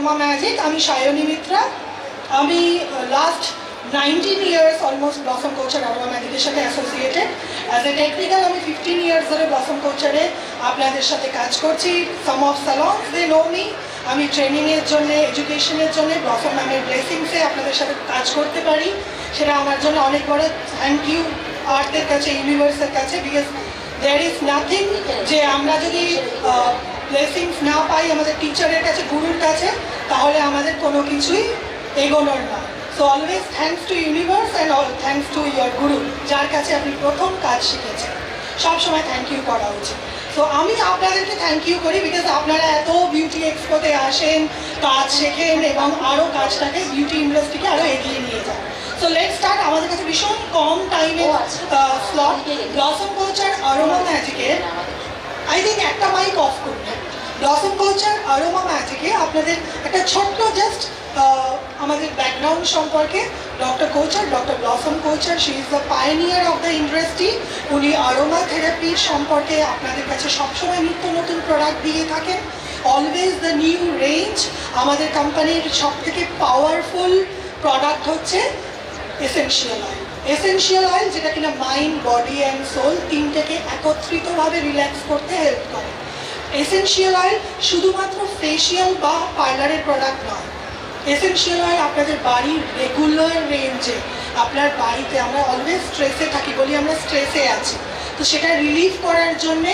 Aroma Magic. আমি সায়নী মিত্রা। আমি last 19 years almost Blossom Kochhar aroma ম্যাজিকের সাথে অ্যাসোসিয়েটেড। অ্যাজ এ টেকনিক্যাল আমি 15 years ধরে ব্লসম কোচারে আপনাদের সাথে কাজ করছি। সাম অফ সালনস দে নো মি। আমি ট্রেনিংয়ের জন্য, এডুকেশনের জন্য ব্লসম ম্যামের ব্লেসিংসে আপনাদের সাথে কাজ করতে পারি, সেটা আমার জন্য অনেক বড় থ্যাংক ইউ আর্টের কাছে, ইউনিভার্সের কাছে। বিকজ দেয়ার ইজ নাথিং যে আমরা যদি ব্লেসিংস না পাই আমাদের টিচারের কাছে, গুরুর কাছে, তাহলে আমাদের কোনো কিছুই এগোনোর না। So always thanks to universe and all thanks to your গুরু, যার কাছে আপনি প্রথম কাজ শিখেছেন। সবসময় থ্যাংক ইউ করা উচিত। তো আমি আপনাদেরকে থ্যাংক ইউ করি বিকজ আপনারা এত বিউটি এক্সপোতে আসেন, কাজ শেখেন এবং আরও কাজটাকে বিউটি ইন্ডাস্ট্রিকে আরও এগিয়ে নিয়ে যান। So let's start. আমাদের কাছে ভীষণ কম টাইমে স্লট। ব্লসম কোচার আরোমা ম্যাজিকের আই থিঙ্ক একটা মাইক অফ করবেন। ব্লসম কোচার আরোমা ম্যাজিকে আপনাদের একটা ছোট্ট জাস্ট আমাদের ব্যাকগ্রাউন্ড সম্পর্কে। Doctor Kochhar, doctor Blossom Kochhar, she is the pioneer of the industry. উনি আরোমা থেরাপির সম্পর্কে আপনাদের কাছে সবসময় নিত্য নতুন প্রোডাক্ট দিয়ে থাকেন। Always the new range. আমাদের কোম্পানির সবথেকে পাওয়ারফুল প্রোডাক্ট হচ্ছে এসেনশিয়াল অয়েল। এসেনশিয়াল অয়েল যেটা কিনা মাইন্ড, বডি অ্যান্ড সোল তিনটেকে একত্রিতভাবে রিল্যাক্স করতে হেল্প করে। এসেনশিয়াল অয়েল শুধুমাত্র ফেশিয়াল বা পার্লারের প্রোডাক্ট নয়। এসেনশিয়াল অয়েল আপনাদের বাড়ির রেগুলার রেঞ্জে, আপনার বাড়িতে আমরা অলওয়েজ স্ট্রেসে থাকি, বলি আমরা স্ট্রেসে আছি, তো সেটা রিলিফ করার জন্যে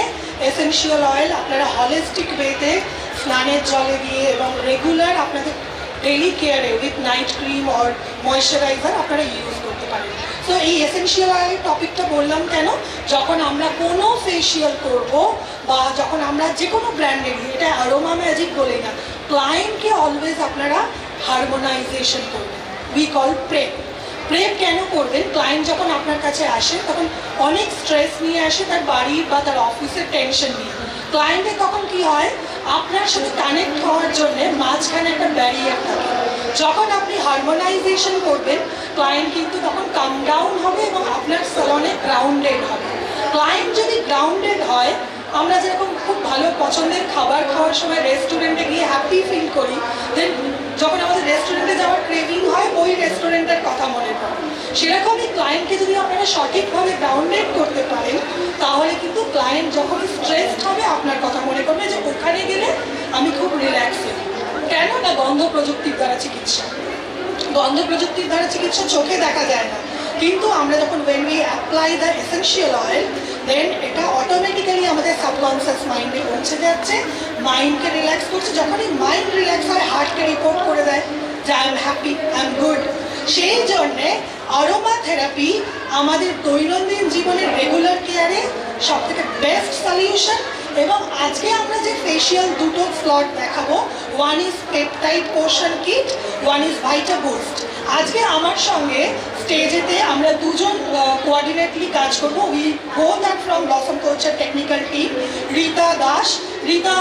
এসেনশিয়াল অয়েল আপনারা হলিস্টিক ওয়েতে স্নানের জলে দিয়ে এবং রেগুলার আপনাদের ডেইলি কেয়ারে with night cream or moisturiser আপনারা ইউজ করতে পারেন। তো এই এসেনশিয়াল অয়েলের টপিকটা বললাম কেন, যখন আমরা কোনো ফেশিয়াল করব বা যখন আমরা যে কোনো ব্র্যান্ডের, এটা অ্যারোমা ম্যাজিক বলে না, ক্লায়েন্টকে অলওয়েজ আপনারা হারমোনাইজেশন করবেন। We call prep. প্রেপ কেন করবেন? ক্লায়েন্ট যখন আপনার কাছে আসে তখন অনেক স্ট্রেস নিয়ে আসে, তার বাড়ির বা তার অফিসের টেনশন নিয়ে। ক্লায়েন্টের তখন কি হয়, আপনার সাথে কানেক্ট হওয়ার জন্য মাঝখানে একটা ব্যারিয়ার থাকে। যখন আপনি হারমোনাইজেশন করবেন, ক্লায়েন্ট কিন্তু তখন কাম ডাউন হবে এবং আপনার স্যালনে গ্রাউন্ডেড হবে। ক্লায়েন্ট যদি গ্রাউন্ডেড হয়, আমরা যেরকম খুব ভালো পছন্দের খাবার খাওয়ার সময় রেস্টুরেন্টে গিয়ে হ্যাপি ফিল করি, দেন যখন আমাদের রেস্টুরেন্টে যাওয়ার ক্রেভিং হয় ওই রেস্টুরেন্টের কথা মনে পড়ে। সেরকমই ক্লায়েন্টকে যদি আপনারা সঠিকভাবে গ্রাউন্ডেড করতে পারেন, তাহলে কিন্তু ক্লায়েন্ট যখন স্ট্রেসড হবে আপনার কথা মনে করবে যে ওখানে গেলে আমি খুব রিল্যাক্স হই। কেন না, গন্ধ প্রযুক্তির দ্বারা চিকিৎসা। গন্ধ প্রযুক্তির দ্বারা চিকিৎসা চোখে দেখা যায় না, কিন্তু আমরা যখন when we apply the essential oil, দেন এটা অটোমেটিক্যালি আমাদের সাবকনসিয়াস মাইন্ডে পৌঁছে যাচ্ছে, মাইন্ডকে রিল্যাক্স করছে। যখনই মাইন্ড রিল্যাক্স হয়, হার্টকে রিপোর্ট করে দেয় যে I am happy, I am good. সেই জন্যে আরোমা থেরাপি আমাদের দৈনন্দিন জীবনের রেগুলার কেয়ারে সবথেকে বেস্ট সলিউশন। এবং আজকে আমরা যে ফেশিয়াল দুটো স্লট দেখাবো, one is peptide portion kit, one is vita boost. আজকে আমার সঙ্গে স্টেজেতে আমরা দুজন কোঅর্ডিনেটলি কাজ করবো। We both are from Blossom Kochhar technical team. Rita Das, Rita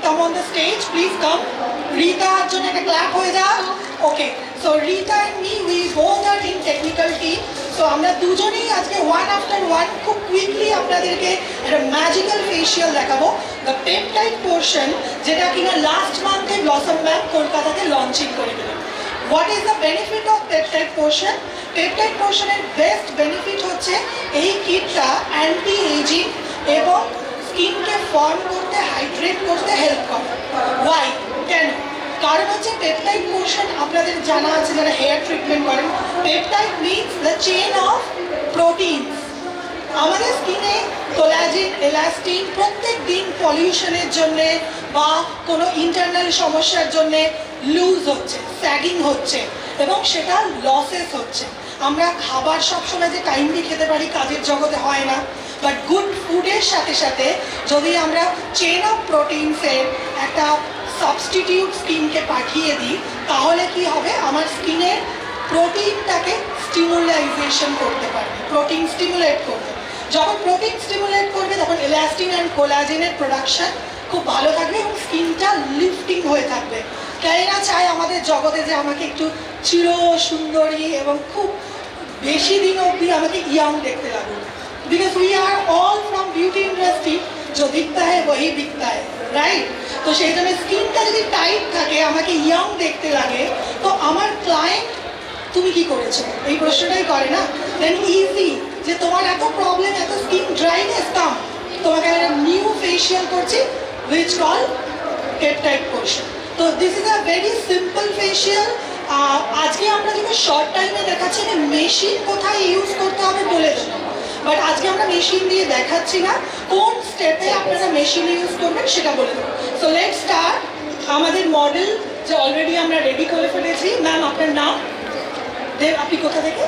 come on the stage, please come. রীতার জন্য একটা ক্ল্যাপ হয়ে যাক। Okay, so Rita and me, we both are in technical team. তো আমরা দুজনেই আজকে ওয়ান আফটার ওয়ান খুব কুইকলি আপনাদেরকে একটা ম্যাজিক্যাল ফেশিয়াল দেখাবো, দ্য পেপটাইড পোর্শন, যেটা কিনা লাস্ট মান্থে ব্লসম ম্যাম কলকাতাতে লঞ্চিং করে দিলেন। What is the benefit of peptide portion? Peptide পোর্শনের বেস্ট বেনিফিট হচ্ছে এই কিটটা অ্যান্টি এজিং এবং স্কিনকে ফর্ম করতে, হাইড্রেট করতে হেল্প করে। ওয়াই? কেন? কারণ হচ্ছে পেপটাইড পোর্শন আপনাদের জানা আছে যারা হেয়ার ট্রিটমেন্ট করেন, peptide means the chain of proteins. আমাদের স্কিনে কোলাজেন, এলাস্টিন প্রত্যেক দিন পলিউশনের জন্যে বা কোনো ইন্টারনাল সমস্যার জন্যে লুজ হচ্ছে, স্যাগিং হচ্ছে এবং সেটা লসেস হচ্ছে। আমরা খাবার সবসময় যে টাইমলি খেতে পারি কাজের জগতে হয় না, বাট গুড ফুডের সাথে সাথে যদি আমরা চেন অফ প্রোটিনসের একটা সাবস্টিটিউট স্কিনকে পাঠিয়ে দিই, তাহলে কি হবে, আমার স্কিনের প্রোটিনটাকে স্টিমুলাইজেশন করতে পারবে, প্রোটিন স্টিমুলেট করবে। যখন প্রোটিন স্টিমুলেট করবে তখন এলাস্টিন অ্যান্ড কোলাজেনের প্রোডাকশন খুব ভালো থাকবে এবং স্কিনটা লিফটিং হয়ে থাকবে। কেননা চাই আমাদের জগতে যে আমাকে একটু চির সুন্দরী এবং খুব বেশি দিন অবধি আমাকে ইয়াং দেখতে লাগুক। Because we are all from beauty industry, जो दिखता है वही बिकता है, রাইট? তো সেই জন্য স্কিনটা যদি টাইট থাকে, আমাকে ইয়াং দেখতে লাগে, তো আমার ক্লায়েন্ট তুমি কি করেছো এই প্রশ্নটাই করে না। দেন ইজি যে তোমার এত প্রবলেম, এত স্কিন ড্রাইনেস, কাম তোমাকে একটা নিউ ফেশিয়াল করছি উইচ কল পেপটাইড পোর্শন। তো this is a very simple facial. আজকে আমরা যদি শর্ট টাইমে দেখাচ্ছি যে মেশিন কোথায় ইউজ করতে হবে বলে দেবো, বাট আজকে আমরা মেশিন দিয়ে দেখাচ্ছি না, কোন স্টেপে আপনারা মেশিন ইউজ করবেন সেটা বলে দেবো। So let's start. আমাদের মডেল যে অলরেডি আমরা রেডি করে ফেলেছি। ম্যাম আপনার নাম? দেব। আপনি কোথা থেকে?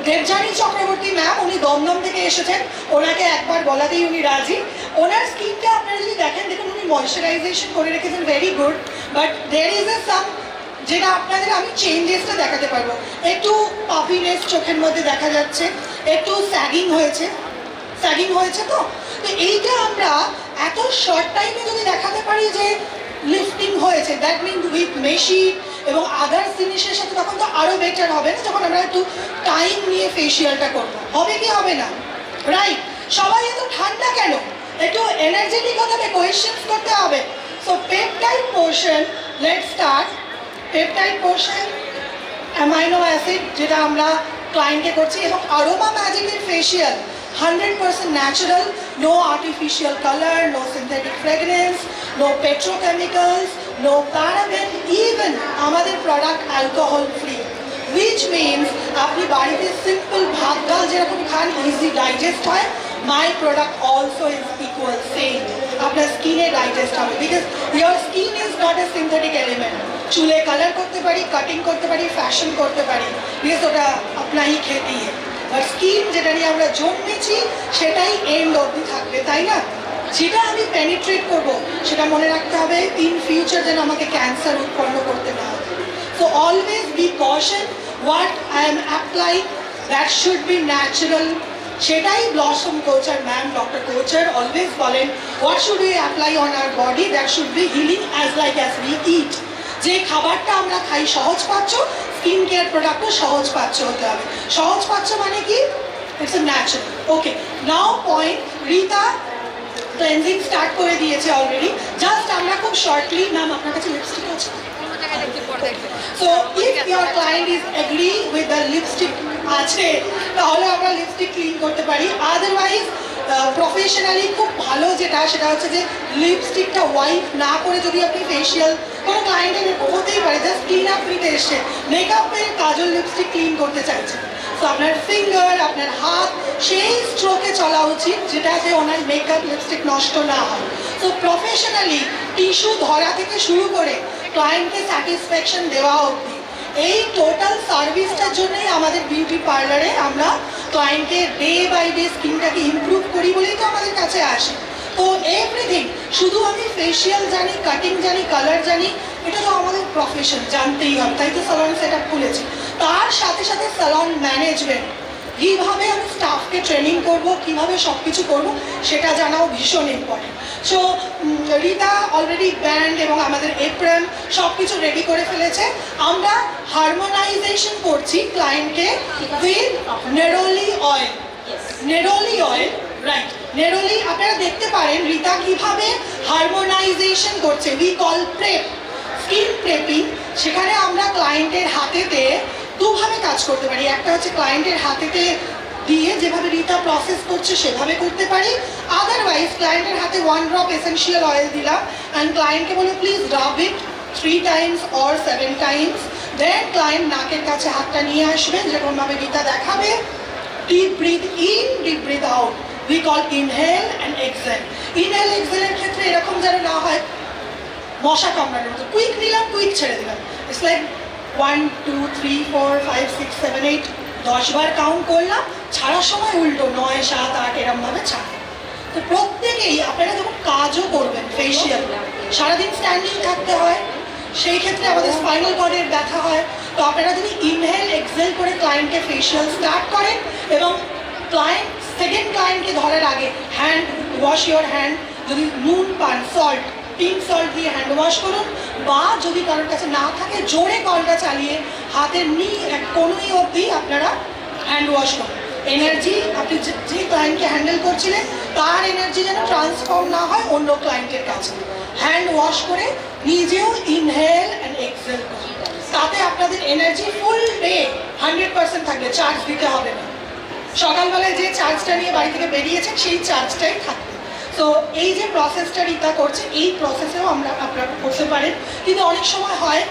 দেবযানী চক্রবর্তী ম্যাম, উনি দমদম থেকে এসেছেন। ওনাকে একবার বলাতেই উনি রাজি। ওনার স্কিনটা আপনারা যদি দেখেন, দেখুন উনি ময়শ্চারাইজেশন করে রেখেছেন, very good. But there is a some যেটা আপনাদের আমি চেঞ্জেসটা দেখাতে পারবো। একটু পাফিনেস চোখের মধ্যে দেখা যাচ্ছে, একটু স্যাগিং হয়েছে, স্যাগিং হয়েছে। তো এইটা আমরা এত শর্ট টাইমে যদি দেখাতে পারি যে লিফটিং হয়েছে, দ্যাট মিন উইথ মেশিন এবং আদার্স জিনিসের সাথে, তখন তো আরও বেটার হবে না, যখন আমরা একটু টাইম নিয়ে ফেশিয়ালটা করবো। হবে কি হবে না? রাইট? সবাই এত ঠান্ডা কেন? একটু এনার্জেটিক হতে হবে, কোয়েশ্চেন্স করতে হবে। So peptide portion, let's start. Peptide portion amino acid যেটা আমরা ক্লায়েন্টকে করছি, এবং অ্যারোমা ম্যাজিকের facial 100% natural, no artificial colour, no synthetic fragrance, no petrochemicals, no paraben, even আমাদের product alcohol free, which means আপনি বাড়িতে সিম্পল ভাত ডাল যেরকম খান, ইজি ডাইজেস্ট হয়, মাই product also is equal same. আপনার স্কিনে ডাইজেস্ট হবে, because your skin is not a synthetic element. চুলে কালার করতে পারি, কাটিং করতে পারি, ফ্যাশন করতে পারি, বিকজ ওটা আপনারই খেতেই। আর স্কিন যেটা নিয়ে আমরা জন্মেছি সেটাই এন্ড অবধি থাকবে, তাই না? যেটা আমি পেনিট্রেট করবো সেটা মনে রাখতে হবে ইন ফিউচার যেন আমাকে ক্যান্সার উৎপন্ন করতে না হয়। So always be caution, what I am apply that should be natural. সেটাই ব্লসম কোচার ম্যাম, ডক্টর কোচার অলওয়েজ বলেন, what should we apply on our body that should be healing as like as we eat. যে খাবারটা আমরা খাই সহজ পাচ্ছ, skin care প্রোডাক্টও সহজ পাচ্ছ হতে হবে। সহজ পাচ্ছ মানে কি? It's a natural. Okay, now point. Rita cleansing start করে দিয়েছে অলরেডি। জাস্ট আমরা খুব শর্টলি, ম্যাম আপনার কাছে লিপস্টিক আছে? So if your client is agree with the lipstick আছে, তাহলে আমরা লিপস্টিক ক্লিন করতে পারি। আদারওয়াইজ প্রফেশনালি খুব ভালো যেটা, সেটা হচ্ছে যে লিপস্টিকটা ওয়াইপ না করে যদি আপনি ফেশিয়াল, কোনো ক্লায়েন্টের এরকম হতেই পারে জাস্ট ক্লিন আপ নিতে এসছে, মেকআপের কাজল লিপস্টিক ক্লিন করতে চাইছে, তো আপনার ফিঙ্গার, আপনার হাত সেই স্ট্রোকে চলা উচিত যেটাতে ওনার মেকআপ লিপস্টিক নষ্ট না হয়। তো প্রফেশনালি টিস্যু ধরা থেকে শুরু করে ক্লায়েন্টকে স্যাটিসফ্যাকশন দেওয়া অবধি, এই টোটাল সার্ভিসটার জন্যই আমাদের বিউটি পার্লারে আমরা ক্লায়েন্টকে ডে বাই ডে স্কিনটাকে ইমপ্রুভ করি বলেই তো আমাদের কাছে আসে। তো এভরিথিং, শুধু আমি ফেশিয়াল জানি, কাটিং জানি, কালার জানি, এটা তো আমাদের প্রফেশন, জানতেই হবে, তাই তো স্যালন সেট আপ খুলেছি। তার সাথে সাথে স্যালন ম্যানেজমেন্ট, কীভাবে আমি স্টাফকে ট্রেনিং করব, কীভাবে সব কিছু করবো, সেটা জানাও ভীষণ important. So Rita already band এবং আমাদের এপ্রন সব কিছু রেডি করে ফেলেছে। আমরা হারমোনাইজেশন করছি ক্লায়েন্টকে with neroli oil. Neroli oil, right? Neroli আপনারা দেখতে পারেন রীতা কীভাবে হারমোনাইজেশন করছে, উই কল প্রেপ, স্কিন প্রেপিং। সেখানে আমরা ক্লায়েন্টের হাতেতে দুভাবে কাজ করতে পারি। একটা হচ্ছে ক্লায়েন্টের হাতেতে দিয়ে যেভাবে রীতা প্রসেস করছে সেভাবে করতে পারি। আদারওয়াইজ ক্লায়েন্টের হাতে 1 ড্রপ এসেন্সিয়াল অয়েল দিলাম অ্যান্ড ক্লায়েন্টকে বলে please rub it 3 times or 7 times. Then client নাকের কাছে হাতটা নিয়ে আসবেন, যেরকমভাবে রীতা দেখাবে। Deep breath in, deep breath out, we call inhale and exhale. Inhale এক্সহেলের ক্ষেত্রে এরকম যেন না হয় মশা কামড়ানোর মতো, কুইক নিলাম, কুইক ছেড়ে দিলাম। ইটস লাইক 1 2 3 4 5 6 7 8 10 বার কাউন্ট করলাম, ছাড়ার সময় উল্টো 9 7 8 এরমভাবে ছাড়া। তো প্রত্যেকেই আপনারা যখন কাজও করবেন ফেশিয়াল, সারাদিন স্ট্যান্ডিং থাকতে হয়, সেই ক্ষেত্রে আমাদের স্পাইনাল কর্ডের ব্যথা হয়। তো আপনারা যদি ইনহেল এক্সহেল করে ক্লায়েন্টকে ফেশিয়াল স্টার্ট করেন এবং ক্লায়েন্ট সেকেন্ড ক্লায়েন্টকে ধরার আগে হ্যান্ড ওয়াশ ইওর হ্যান্ড, যদি নুন পান, সল্ট, পিঙ্ক সল্ট দিয়ে হ্যান্ড ওয়াশ করুন, বা যদি কারোর কাছে না থাকে জোরে কলটা চালিয়ে হাতের কোনোই অবধি আপনারা হ্যান্ড ওয়াশ করুন। এনার্জি, আপনি যে ক্লায়েন্টকে হ্যান্ডেল করছিলেন তার এনার্জি যেন ট্রান্সফর্ম না হয় অন্য ক্লায়েন্টের কাছে। হ্যান্ড ওয়াশ করে নিজেও ইনহেল অ্যান্ড এক্সেল করে, তাতে আপনাদের এনার্জি ফুল ডে 100% থাকবে, চার্জ দিতে হবে না। সকালবেলায় যে চার্জটা নিয়ে বাড়ি থেকে বেরিয়েছেন সেই চার্জটাই থাকবে। তো এই যে প্রসেসটা রিতা করছে, এই প্রসেসেও আপনারা করতে পারেন। কিন্তু অনেক সময় হয়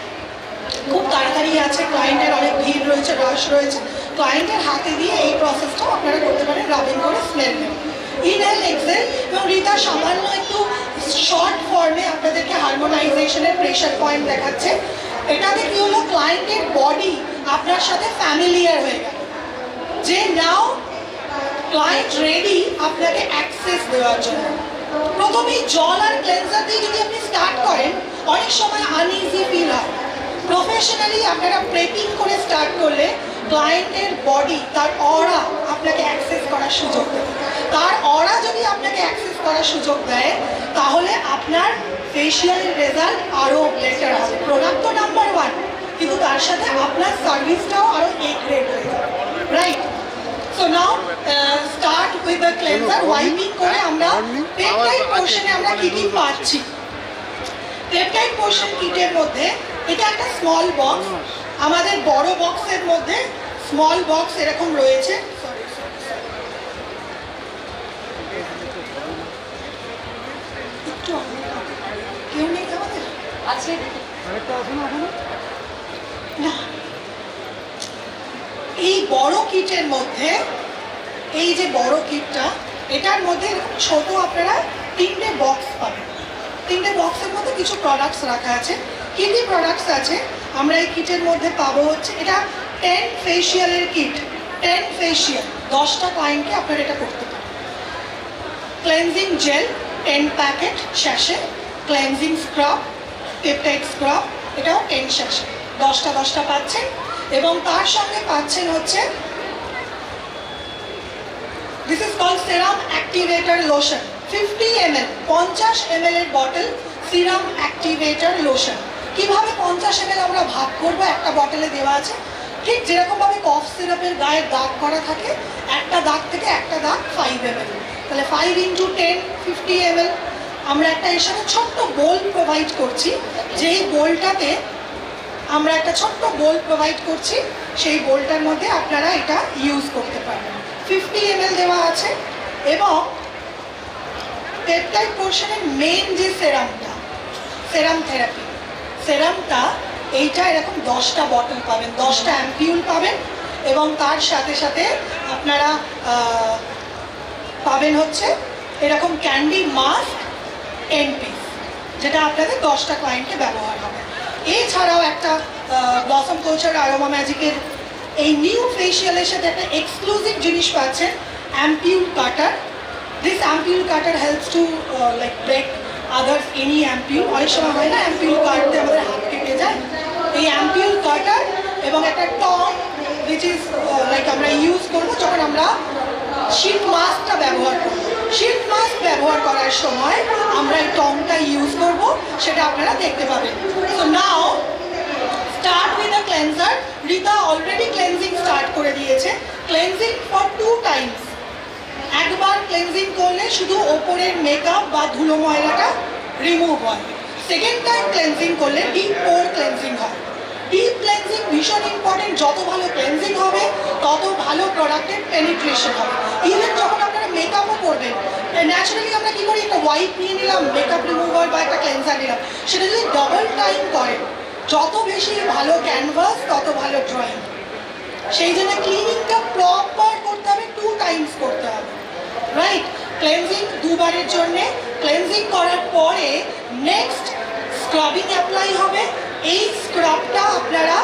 খুব তাড়াতাড়ি আছে, ক্লায়েন্টের অনেক ভিড় রয়েছে, রাশ রয়েছে, ক্লায়েন্টের হাতে দিয়ে এই প্রসেসটাও আপনারা করতে পারেন, রাবিং করে স্মেল নেন। ইনহেল এক্সেল এবং রিতা সামান্য একটু শর্ট ফর্মে আপনাদেরকে হারমোনাইজেশনের প্রেশার পয়েন্ট দেখাচ্ছে। এটাতে কি হলো, ক্লায়েন্টের বডি আপনার সাথে ফ্যামিলিয়ার হয়ে গেল, যে নাও ক্লায়েন্ট রেডি আপনাকে অ্যাক্সেস দেওয়ার জন্য। প্রথমেই জল আর ক্লেন্সার দিয়ে যদি আপনি স্টার্ট করেন, অনেক সময় আনইজি ফিল হয়। প্রফেশনালি আপনারা প্রেপিং করে স্টার্ট করলে ক্লায়েন্টের বডি, তার অরা আপনাকে অ্যাক্সেস করার সুযোগ দেবে। তার অরা যদি আপনাকে অ্যাক্সেস করার সুযোগ দেয়, তাহলে আপনার ফেশিয়ালের রেজাল্ট আরও বেটার হবে। প্রোডাক্ট তো নাম্বার 1, কিন্তু তার সাথে আপনার সার্ভিসটাও আরও এ গ্রেড হয়ে যাবে, right? So now start with the cleanser, wiping করে আমরা পেপটাইড পোর্শনে আমরা কি কি পাচ্ছি। পেপটাইড পোর্শন কিটের মধ্যে এটা একটা স্মল বক্স, আমাদের বড় বক্সের মধ্যে স্মল বক্স এরকম রয়েছে। কেউ নেই আমাদের আছে, না এই বড় কিটের মধ্যে, এই যে বড় কিটটা, এটার মধ্যে ছোট আপনারা 3টে বক্স পাবেন। 3টে বক্সের মধ্যে কিছু প্রোডাক্টস রাখা আছে। কী কী প্রোডাক্টস আছে আমরা এই কিটের মধ্যে পাবো হচ্ছে, এটা 10 ফেশিয়ালের কিট, 10 ফেশিয়াল, 10টা ক্লায়েন্টকে আপনারা এটা করতে পারেন। Cleansing gel 10 packet sachet, cleansing scrub, peptide scrub, এটাও 10 শ্যাশে, 10টা পাচ্ছেন। এবং তার সঙ্গে পাচ্ছেন হচ্ছে this is called serum activator lotion, 50 ml, 50 ml এর বটল সিরাম অ্যাক্টিভেটর লোশন। কিভাবে 50 ml আমরা ভাগ করবো, একটা বটলে দেওয়া আছে, ঠিক যেরকমভাবে কফ সিরাপের গায়ে দাগ করা থাকে, একটা দাগ থেকে একটা দাগ 5 ml, তাহলে 5 × 10 50 ml। আমরা একটা এর সাথে ছোট্ট বোল প্রোভাইড করছি, যেই বোলটাতে আমরা একটা ছোট্ট বোল প্রোভাইড করছি, সেই বোলটার মধ্যে আপনারা এটা ইউজ করতে পারবেন। 50 ml দেওয়া আছে। এবং পেপটাইড পোর্শনের মেন যে সেরামটা, সেরাম থেরাপি, সেরামটা এইটা এরকম 10টা বটল পাবেন, 10টা অ্যাম্পিউল পাবেন। এবং তার সাথে সাথে আপনারা পাবেন হচ্ছে এরকম ক্যান্ডি মাস্ক 10 পিস, যেটা আপনাদের 10টা ক্লায়েন্টকে ব্যবহার হবে। এছাড়াও একটা ব্লসম কালচার আরোমা ম্যাজিকের এই নিউ ফেশিয়ালের সাথে একটা এক্সক্লুসিভ জিনিস পাচ্ছেন, ampoule cutter. This ampoule cutter helps to like break others any ampoule. অনেক সময় হয় না অ্যাম্পিউল কাটতে আমাদের হাত কেটে যায়, এই অ্যাম্পিউল কাটার এবং একটা টং উইচ ইজ লাইক আমরা ইউজ করবো যখন আমরা শীত মাস্কটা ব্যবহার করবো। শীত মাস্ক ব্যবহার করার সময় আমরা এই টংটা ইউজ করব, সেটা আপনারা দেখতে পাবেন। So now start with a cleanser. Rita already cleansing start করে দিয়েছে। Cleansing for 2 Times. একবার ক্লেন্সিং করলে শুধু ওপরের মেকআপ বা ধুলো ময়লাটা রিমুভ হয়। সেকেন্ড টাইম ক্লেন্সিং করলে ডিপ পোর ক্লেন্সিং হয়। ডিপ ক্লেন্সিং ভীষণ ইম্পর্টেন্ট, যত ভালো ক্লেন্সিং হবে তত ভালো প্রোডাক্টের পেনিট্রেশন হবে। ইভেন যখন আপনারা মেকআপও করবেন, ন্যাচারালি আমরা কী করি, একটা ওয়াইপ নিয়ে নিলাম, মেকআপ রিমুভার বা একটা ক্লেন্সার নিলাম, সেটা যদি ডবল টাইম করেন, যত বেশি ভালো ক্যানভাস তত ভালো ড্রয়িং। সেই জন্য ক্লিনিংটা প্রপার করতে হবে, 2 টাইমস করতে হবে, রাইট? ক্লেন্সিং 2 বারের জন্যে। ক্লেন্সিং করার পরে নেক্সট স্ক্রাবিং অ্যাপ্লাই হবে। এই স্ক্রাবটা আপনারা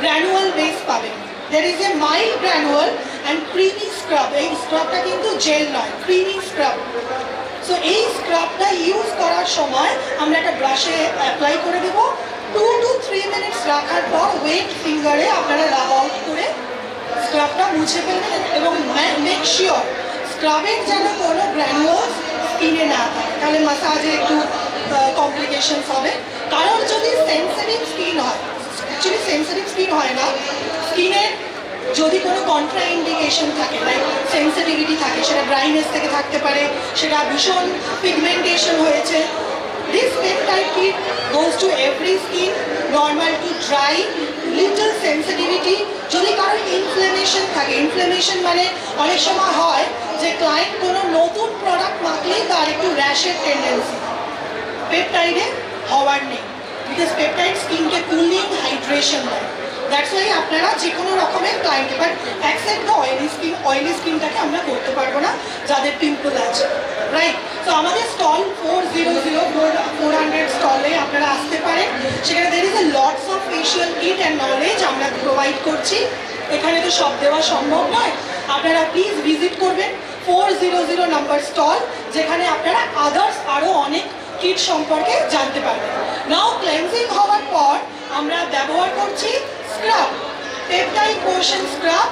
গ্র্যানুয়াল বেস পাবেন। There is a mild granular and creamy scrub. এই স্ক্রাবটা কিন্তু জেল নয়, ক্রিমি স্ক্রাব। সো এই স্ক্রাবটা ইউজ করার সময় আমরা একটা ব্রাশে অ্যাপ্লাই করে দেবো। 2 to 3 মিনিটস রাখার পর ওয়েট ফিঙ্গারে আপনারা রাব আউট করে স্ক্রাবটা মুছে ফেলবেন এবং মেক শিওর স্ক্রাবের যেন কোনো গ্র্যানুয়ালস স্কিনে না থাকে, তাহলে মাসাজে একটু কমপ্লিকেশনস হবে। কারণ যদি সেন্সিটিভ স্কিন হয়, অ্যাকচুয়ালি সেন্সিটিভ স্কিন হয় না, স্কিনের যদি কোনো কন্ট্রা ইন্ডিকেশন থাকে, লাইক সেন্সিটিভিটি থাকে, সেটা ড্রাইনেস থেকে থাকতে পারে, সেটা ভীষণ পিগমেন্টেশন হয়েছে, this peptide kit goes to every skin, normal to dry, little sensitivity. যদি কারোর ইনফ্লেমেশন থাকে, ইনফ্লেমেশন মানে অনেক সময় হয় যে ক্লায়েন্ট কোনো নতুন প্রোডাক্ট মাখলেই তার একটু র্যাশের টেন্ডেন্সি, পেপটাইডে হওয়ার নেই, বিকজ পেপটাইড স্কিনকে কুলিং হাইড্রেশন দেয়। দ্যাটস ওয়াই আপনারা যে কোনো রকমের ক্লায়েন্টকে, বাট অ্যাকসেপ্ট দ্য অয়েলি স্কিনটাকে আমরা করতে পারবো না যাদের পিম্পল আছে, রাইট? তো আমাদের স্টল 400 স্টলে আপনারা আসতে পারেন, সেখানে দের is A lots of facial kit and knowledge আমরা প্রোভাইড করছি। এখানে তো সব দেওয়া সম্ভব নয়, আপনারা প্লিজ ভিজিট করবেন 400 নাম্বার স্টল, যেখানে আপনারা আদার্স আরও অনেক কিট সম্পর্কে জানতে পারবেন। নাও ক্লেন্সিং হওয়ার পর আমরা ব্যবহার করছি স্ক্রাব, পেপটাইড পোর্শন স্ক্রাব।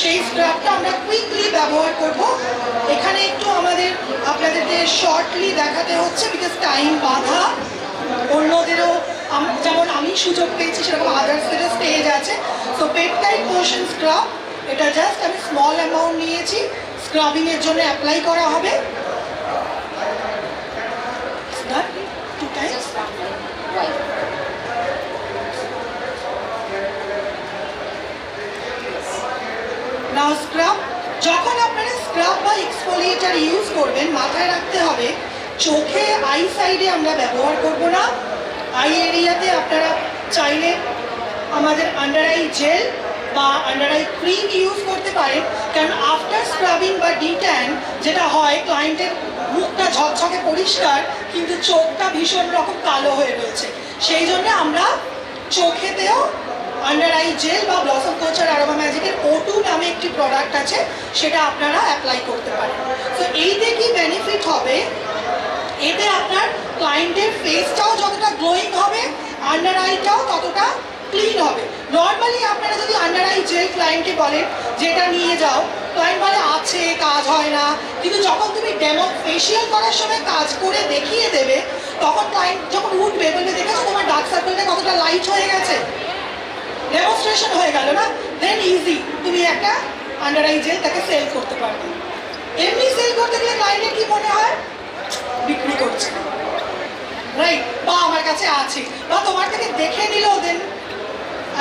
সেই স্ক্রাবটা আমরা কুইকলি ব্যবহার করব। এখানে একটু আপনাদেরকে শর্টলি দেখাতে হচ্ছে, বিকজ টাইম বাধা, অন্যদেরও যেমন আমি সুযোগ পেয়েছি সেরকম আদার্সদেরও স্টেজ আছে। তো পেপটাইড পোর্শন স্ক্রাব, এটা জাস্ট আমি স্মল অ্যামাউন্ট নিয়েছি, স্ক্রাবিংয়ের জন্য অ্যাপ্লাই করা হবে। নাও স্ক্রাব, যখন আপনারা স্ক্রাব বা এক্সফোলিয়েটার ইউজ করবেন মাথায় রাখতে হবে চোখে, আই সাইডে আমরা ব্যবহার করব না। আই এরিয়াতে আপনারা চাইলে আমাদের আন্ডার আই জেল বা আন্ডার আই ক্রিম ইউজ করতে পারেন, কারণ আফটার স্ক্রাবিং বা ডিট্যান যেটা হয়, ক্লায়েন্টের মুখটা ঝকঝকে পরিষ্কার কিন্তু চোখটা ভীষণ রকম কালো হয়ে রয়েছে, সেই জন্য আমরা চোখেতেও আন্ডার আই জেল বা ব্লসম কোচার অ্যারোমা ম্যাজিকের O2 নামে একটি প্রোডাক্ট আছে, সেটা আপনারা অ্যাপ্লাই করতে পারেন। তো এইতে কি বেনিফিট হবে, এতে আপনার ক্লায়েন্টের ফেসটাও যতটা গ্লোয়িং হবে, আন্ডার আইটাও ততটা ক্লিন হবে। নর্মালি আপনারা যদি আন্ডার আই জেল ক্লায়েন্টকে বলেন যেটা নিয়ে যাও, ক্লায়েন্ট বলে আছে, কাজ হয় না, কিন্তু যখন তুমি ডেমো ফেশিয়াল করার সময় কাজ করে দেখিয়ে দেবে, তখন ক্লায়েন্ট যখন উঠবে বলবে দেখেছো তোমার ডার্ক সার্কেলটা কতটা লাইট হয়ে গেছে, ডেমনস্ট্রেশন হয়ে গেল না, দেন ইজি তুমি একটা আন্ডার আই জেল তাকে সেল করতে পারবে। এমনি সেল করতে গেলে ক্লায়েন্টের কি মনে হয়, বিক্রি করছে, রাইট? বা আমার কাছে আছে, বা তোমার থেকে দেখে নিলেও দেন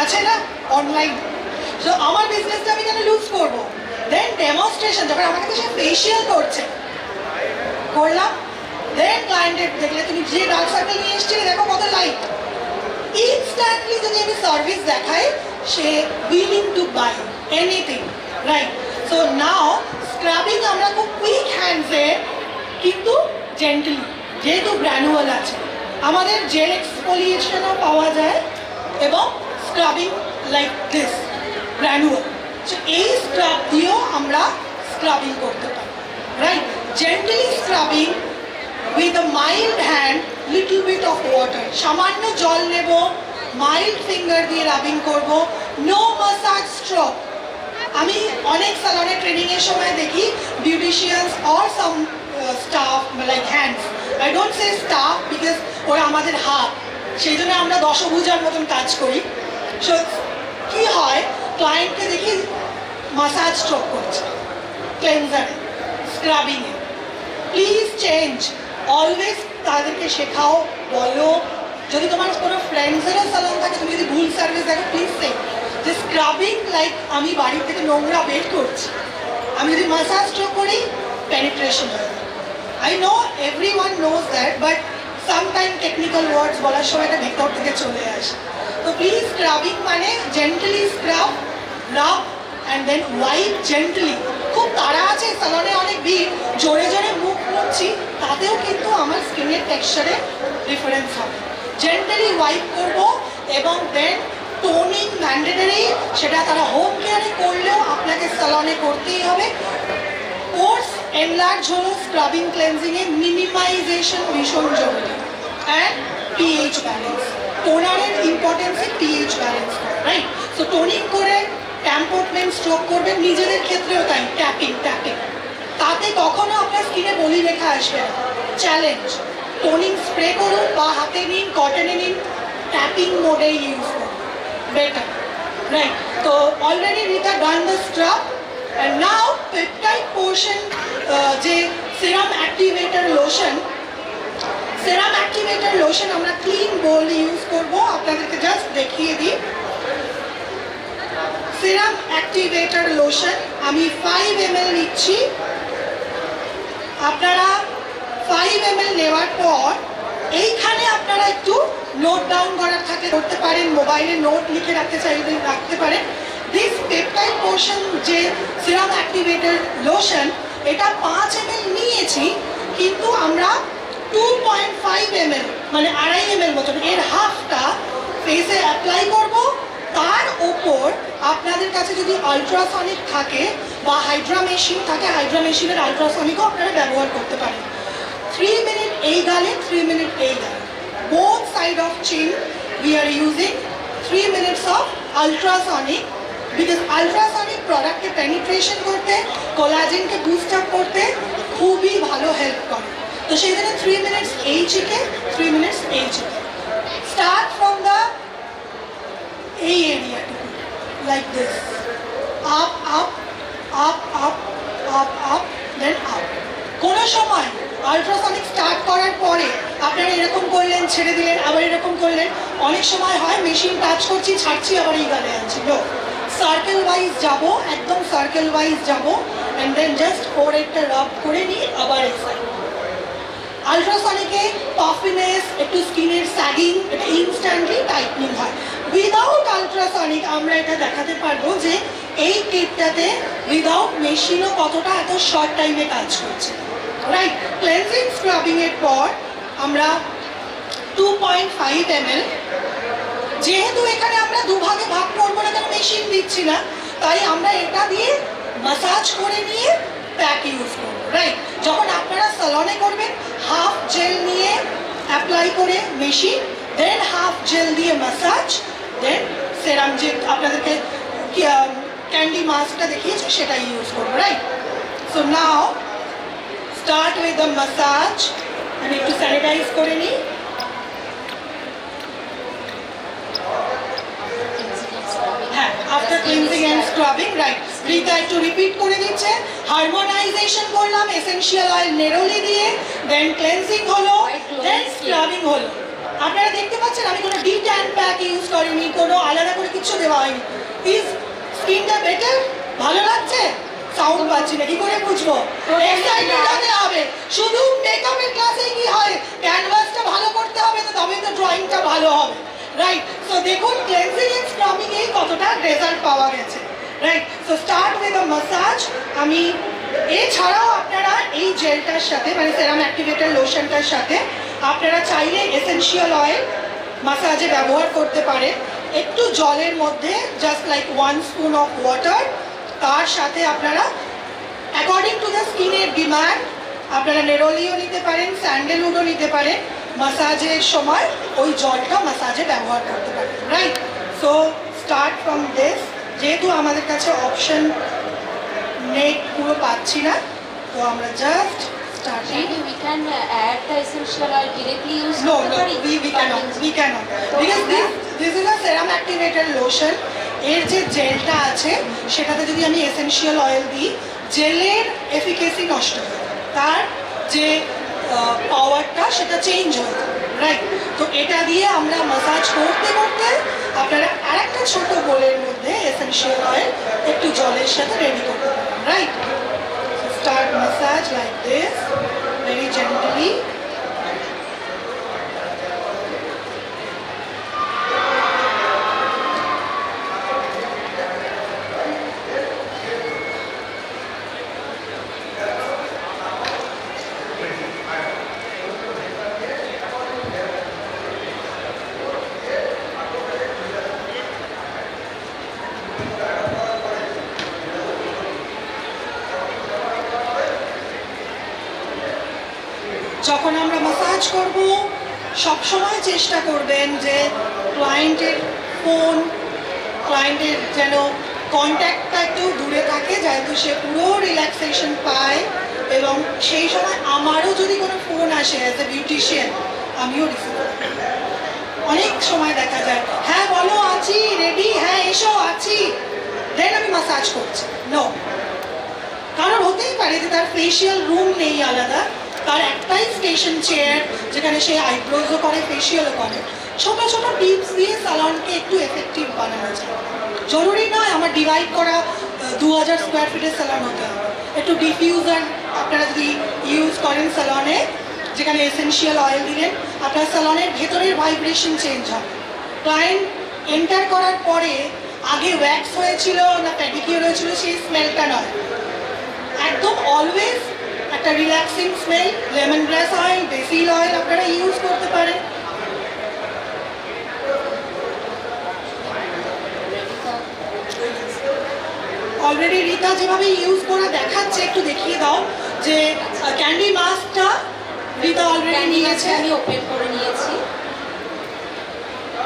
আছে না অনলাইন, তো আমার বিজনেসটা আমি কেন লুজ করবো? দেন ডেমনস্ট্রেশন, যখন আমার কাছে সে ফেশিয়াল করছে, করলাম, দেন ক্লায়েন্টের দেখলে তুমি যে ডার্ক সার্কেল নিয়ে এসছিলে দেখো কত লাইট, ইনস্ট্যান্টলি যদি আমি সার্ভিস দেখাই, she willing to buy anything, right? So now scrubbing আমরা খুব কুইক হ্যান্ডসে কিন্তু জেন্টলি, যেহেতু গ্র্যানুয়াল আছে, আমাদের জেল এক্সফোলিয়েশনও পাওয়া যায় এবং স্ক্রাবিং লাইক দিস গ্র্যানুয়াল, সো এই স্ক্রাব দিয়েও আমরা স্ক্রাবিং করতে পারি, right? Gently scrubbing with a mild hand, little bit of water, সামান্য জল নেব, মাইল্ড ফিঙ্গার দিয়ে রাবিং করব, নো মাসাজ স্ট্রোক। আমি অনেক সালনে ট্রেনিংয়ের সময় দেখি beauticians or some staff like hands, I don't say staff because ওরা আমাদের হাত, সেই জন্য আমরা দশভুজার মতন কাজ করি। সো কী হয়, ক্লায়েন্টকে দেখি মাসাজ স্ট্রোক করছে ক্লেনজারে, স্ক্রাবিংয়ে, প্লিজ চেঞ্জ, অলওয়েজ তাদেরকে শেখাও, বলো। যদি তোমার কোনো ফ্রেন্ডসেরও সালন থাকে, তুমি যদি ভুল সার্ভিস দেখো, প্লিজ সে যে স্ক্রাবিং লাইক আমি বাড়ি থেকে নোংরা বের করছি, আমি যদি মাসাজ স্ট্রোক করি পেনিট্রেশন হয়। I know every one knows that, but sometime technical words বলার সময় এটা ভেতর থেকে চলে আসে। তো প্লিজ স্ক্রাবিং মানে gently scrub, rub and then wipe gently. খুব তাড়া আছে, সালনে অনেক ভিড়, জোরে জোরে মুখ মুছছি, তাতেও কিন্তু আমার স্কিনের টেক্সচারে ডিফারেন্স হবে। জেন্টালি ওয়াইপ করবো এবং দেন টোনিং ম্যান্ডেটরি, সেটা তারা হোম কেয়ারে করলেও আপনাকে সালনে করতেই হবে। কোর্স এনলার্জ হলো স্ক্রাবিং ক্লেন্সিংয়ে, মিনিমাইজেশন ভীষণ জরুরি, অ্যান্ড পিএইচ ব্যালেন্স, টোনারের ইম্পর্টেন্সে pH balance, right? So toning করে ট্যাম্পোটমেন্ট স্ট্রোক করবেন, নিজেদের ক্ষেত্রেও তাই, ট্যাপিং, তাতে কখনো আপনার স্কিনে বলি রেখা আসবে না। চ্যালেঞ্জ, টোনিং স্প্রে করুন বা হাতে নিন, কটনে নিন, ট্যাপিং মোডে ইউজ করুন, better. Right. So already Rita done the scrub, and now peptide portion, যে serum activator lotion, serum activator lotion আমরা clean bowl ইউজ করব, আপনাদেরকে জাস্ট দেখিয়ে দিই। serum activator lotion আমি 5 ml নিচ্ছি। আপনারা 5 ml নেওয়ার পর এইখানে আপনারা একটু নোট ডাউন করার থাকে করতে পারেন, মোবাইলে নোট লিখে রাখতে চাইলে রাখতে পারেন। দিস পেপটাইড পোর্শন যে সিরাম অ্যাক্টিভেটর লোশন, এটা 5 ml নিয়েছি, কিন্তু আমরা 2.5 ml মানে 2.5 ml মতন এর হাফটা ফেসে অ্যাপ্লাই করব। তার ওপর আপনাদের কাছে যদি আলট্রাসনিক থাকে বা হাইড্রা মেশিন থাকে, হাইড্রা মেশিনের আলট্রাসনিকও আপনারা ব্যবহার করতে পারেন। 3 minute এই গালে, 3 minute এই গালে, both side of chin we are using 3 minutes of ultrasonic, because ultrasonic product K penetration করতে, কোলাজেন কে বুস্ট আপ করতে খুবই ভালো হেল্প করে। তো সেই জন্য 3 minutes এই চিকে, 3 minutes এই চিকে। স্টার্ট ফ্রম দ্য এই এরিয়াটুকু like this, up up up up up up then up. কোনো সময় আলট্রাসনিক স্টার্ট করার পরে আপনারা এরকম করলেন, ছেড়ে দিলেন, আবার এরকম করলেন। অনেক সময় হয় মেশিন টাচ করছি, ছাড়ছি, আবার এই গালে আনছি। নো, সার্কেল ওয়াইজ যাব, একদম সার্কেল ওয়াইজ যাব, অ্যান্ড দেন জাস্ট ফোরহেডটা রাব করে নিয়ে আবার এই সাইড। আলট্রাসনিকে পাফিনেস, একটু স্কিনের স্যাগিং, এটা ইনস্ট্যান্টলি টাইটনিং হয়। উইদাউট আলট্রাসনিক আমরা এটা দেখাতে পারবো যে এই কিটটাতে উইদাউট মেশিনও কতটা এত শর্ট টাইমে কাজ করছে। রাইট, ক্লেন্সিং স্ক্রাবিং এর পর আমরা 2.5 ml, যেহেতু এখানে আমরা দুভাগে ভাগ করবো না, কারণ মেশিন দিচ্ছি না, তাই আমরা এটা দিয়ে মাসাজ করে নিয়ে প্যাক ইউজ করবো। রাইট, যখন আপনারা সালনে করবেন, হাফ জেল নিয়ে অ্যাপ্লাই করে মেশিন, দেন হাফ জেল দিয়ে মাসাজ, দেন সেরাম যে আপনাদেরকে ক্যান্ডি মাস্কটা দেখিয়েছি সেটা ইউজ করবো। Right, so now start with the massage, আমি একটু স্যানিটাইজ করে নিই। হ্যাঁ, after cleansing and scrubbing, right, Rita একটু রিপিট করে দিচ্ছে। হারমোনাইজেশন করলাম এসেনশিয়াল অয়েল নেরোলি দিয়ে, দেন ক্লেনজিং হলো, দেন স্ক্রাবিং হলো। আপনারা দেখতে পাচ্ছেন আমি কোনো ডিট্যান প্যাক ইউজ করিনি, কোনো আলাদা করে কিছু দেওয়া হয়নি। ইজ স্কিনটা বেটার? ভালো লাগছে? সাউন্ড পাচ্ছি না, কি করে বুঝবো? এক্সাইটেড হতে হবে। শুধু মেকআপের ক্লাসে কি হয়, ক্যানভাসটা ভালো করতে হবে, তো তবে তো ড্রয়িংটা ভালো হবে। রাইট, সো দেখুন ক্লেন্সিং এন্ড স্ক্রাবিং এ কতটা রেজাল্ট পাওয়া গেছে। Right, so start with a massage. আমি এছাড়াও আপনারা এই জেলটার সাথে, মানে সেরাম অ্যাক্টিভেটর লোশনটার সাথে আপনারা চাইলে এসেনশিয়াল অয়েল মাসাজে ব্যবহার করতে পারেন। একটু জলের মধ্যে just like 1 spoon of water, তার সাথে আপনারা অ্যাকর্ডিং টু দ্য স্কিনের ডিমান্ড আপনারা নেরোলিও নিতে পারেন, স্যান্ডেলউডও নিতে পারেন। মাসাজের সময় ওই জলটা মাসাজে ব্যবহার করতে পারেন। Right, so start from this. যেহেতু আমাদের কাছে অপশন নেই, পুরো পাচ্ছি না, তো আমরা just starting. Maybe we can add the essential oil directly use. No, we cannot. Because this is a serum activator lotion. এর যে জেলটা আছে সেটাতে যদি আমি এসেনশিয়াল অয়েল দিই, জেলের এফিকেসি নষ্ট হয়, তার যে পাওয়ারটা সেটা চেঞ্জ হয়ে যায়। রাইট, তো এটা দিয়ে আমরা মাসাজ করতে করতে আপনারা আরেকটা ছোট বোলের মধ্যে এসেনশিয়াল অয়েল একটু জলের সাথে রেডি করতে পারেন। Right, start massage like this, very gently. যখন আমরা মাসাজ করব সবসময় চেষ্টা করবেন যে ক্লায়েন্টের ফোন, ক্লায়েন্টের যেন কন্ট্যাক্টটা একটু দূরে থাকে, যেহেতু সে পুরো রিল্যাক্সেশন পায়। এবং সেই সময় আমারও যদি কোনো ফোন আসে অ্যাজ এ বিউটিশিয়ান, আমিও রিসিভ করি। অনেক সময় দেখা যায় হ্যাঁ বলো আছি রেডি, হ্যাঁ এসো আছি, দেন আমি মাসাজ করছি। নো, কারণ হতেই পারে যে তার ফেশিয়াল রুম নেই আলাদা, তার একটাই স্টেশন চেয়ার যেখানে সে আইব্রোজও করে ফেশিয়ালও করে। ছোট ছোট টিপস দিয়ে স্যালনকে একটু এফেক্টিভ বানানো যায়। জরুরি নয় আমার ডিভাইড করা 2000 স্কোয়ার ফিটের স্যালন হতে হবে। একটু ডিফিউজার আপনারা যদি ইউজ করেন স্যালনে, যেখানে এসেনশিয়াল অয়েল দিলেন, আপনার স্যালনের ভেতরের ভাইব্রেশন চেঞ্জ হবে। ক্লায়েন্ট এন্টার করার পরে আগে ওয়্যাক্স হয়েছিল না প্যাডিকিউর হয়েছিল সেই স্মেলটা নয়, একদম অলওয়েজ একটা রিল্যাক্সিং স্মেল। লেমন গ্রাস অয়েল, বেসিল অয়েল আপনারা ইউজ করতে পারেন। অলরেডি রিতা যেভাবে ইউজ করা দেখাচ্ছে, একটু দেখিয়ে দাও যে ক্যান্ডি মাস্কটা রিতা অলরেডি ক্যান্ডি নিয়েছে। মাস্ক আমি ওপেন করে নিয়েছি।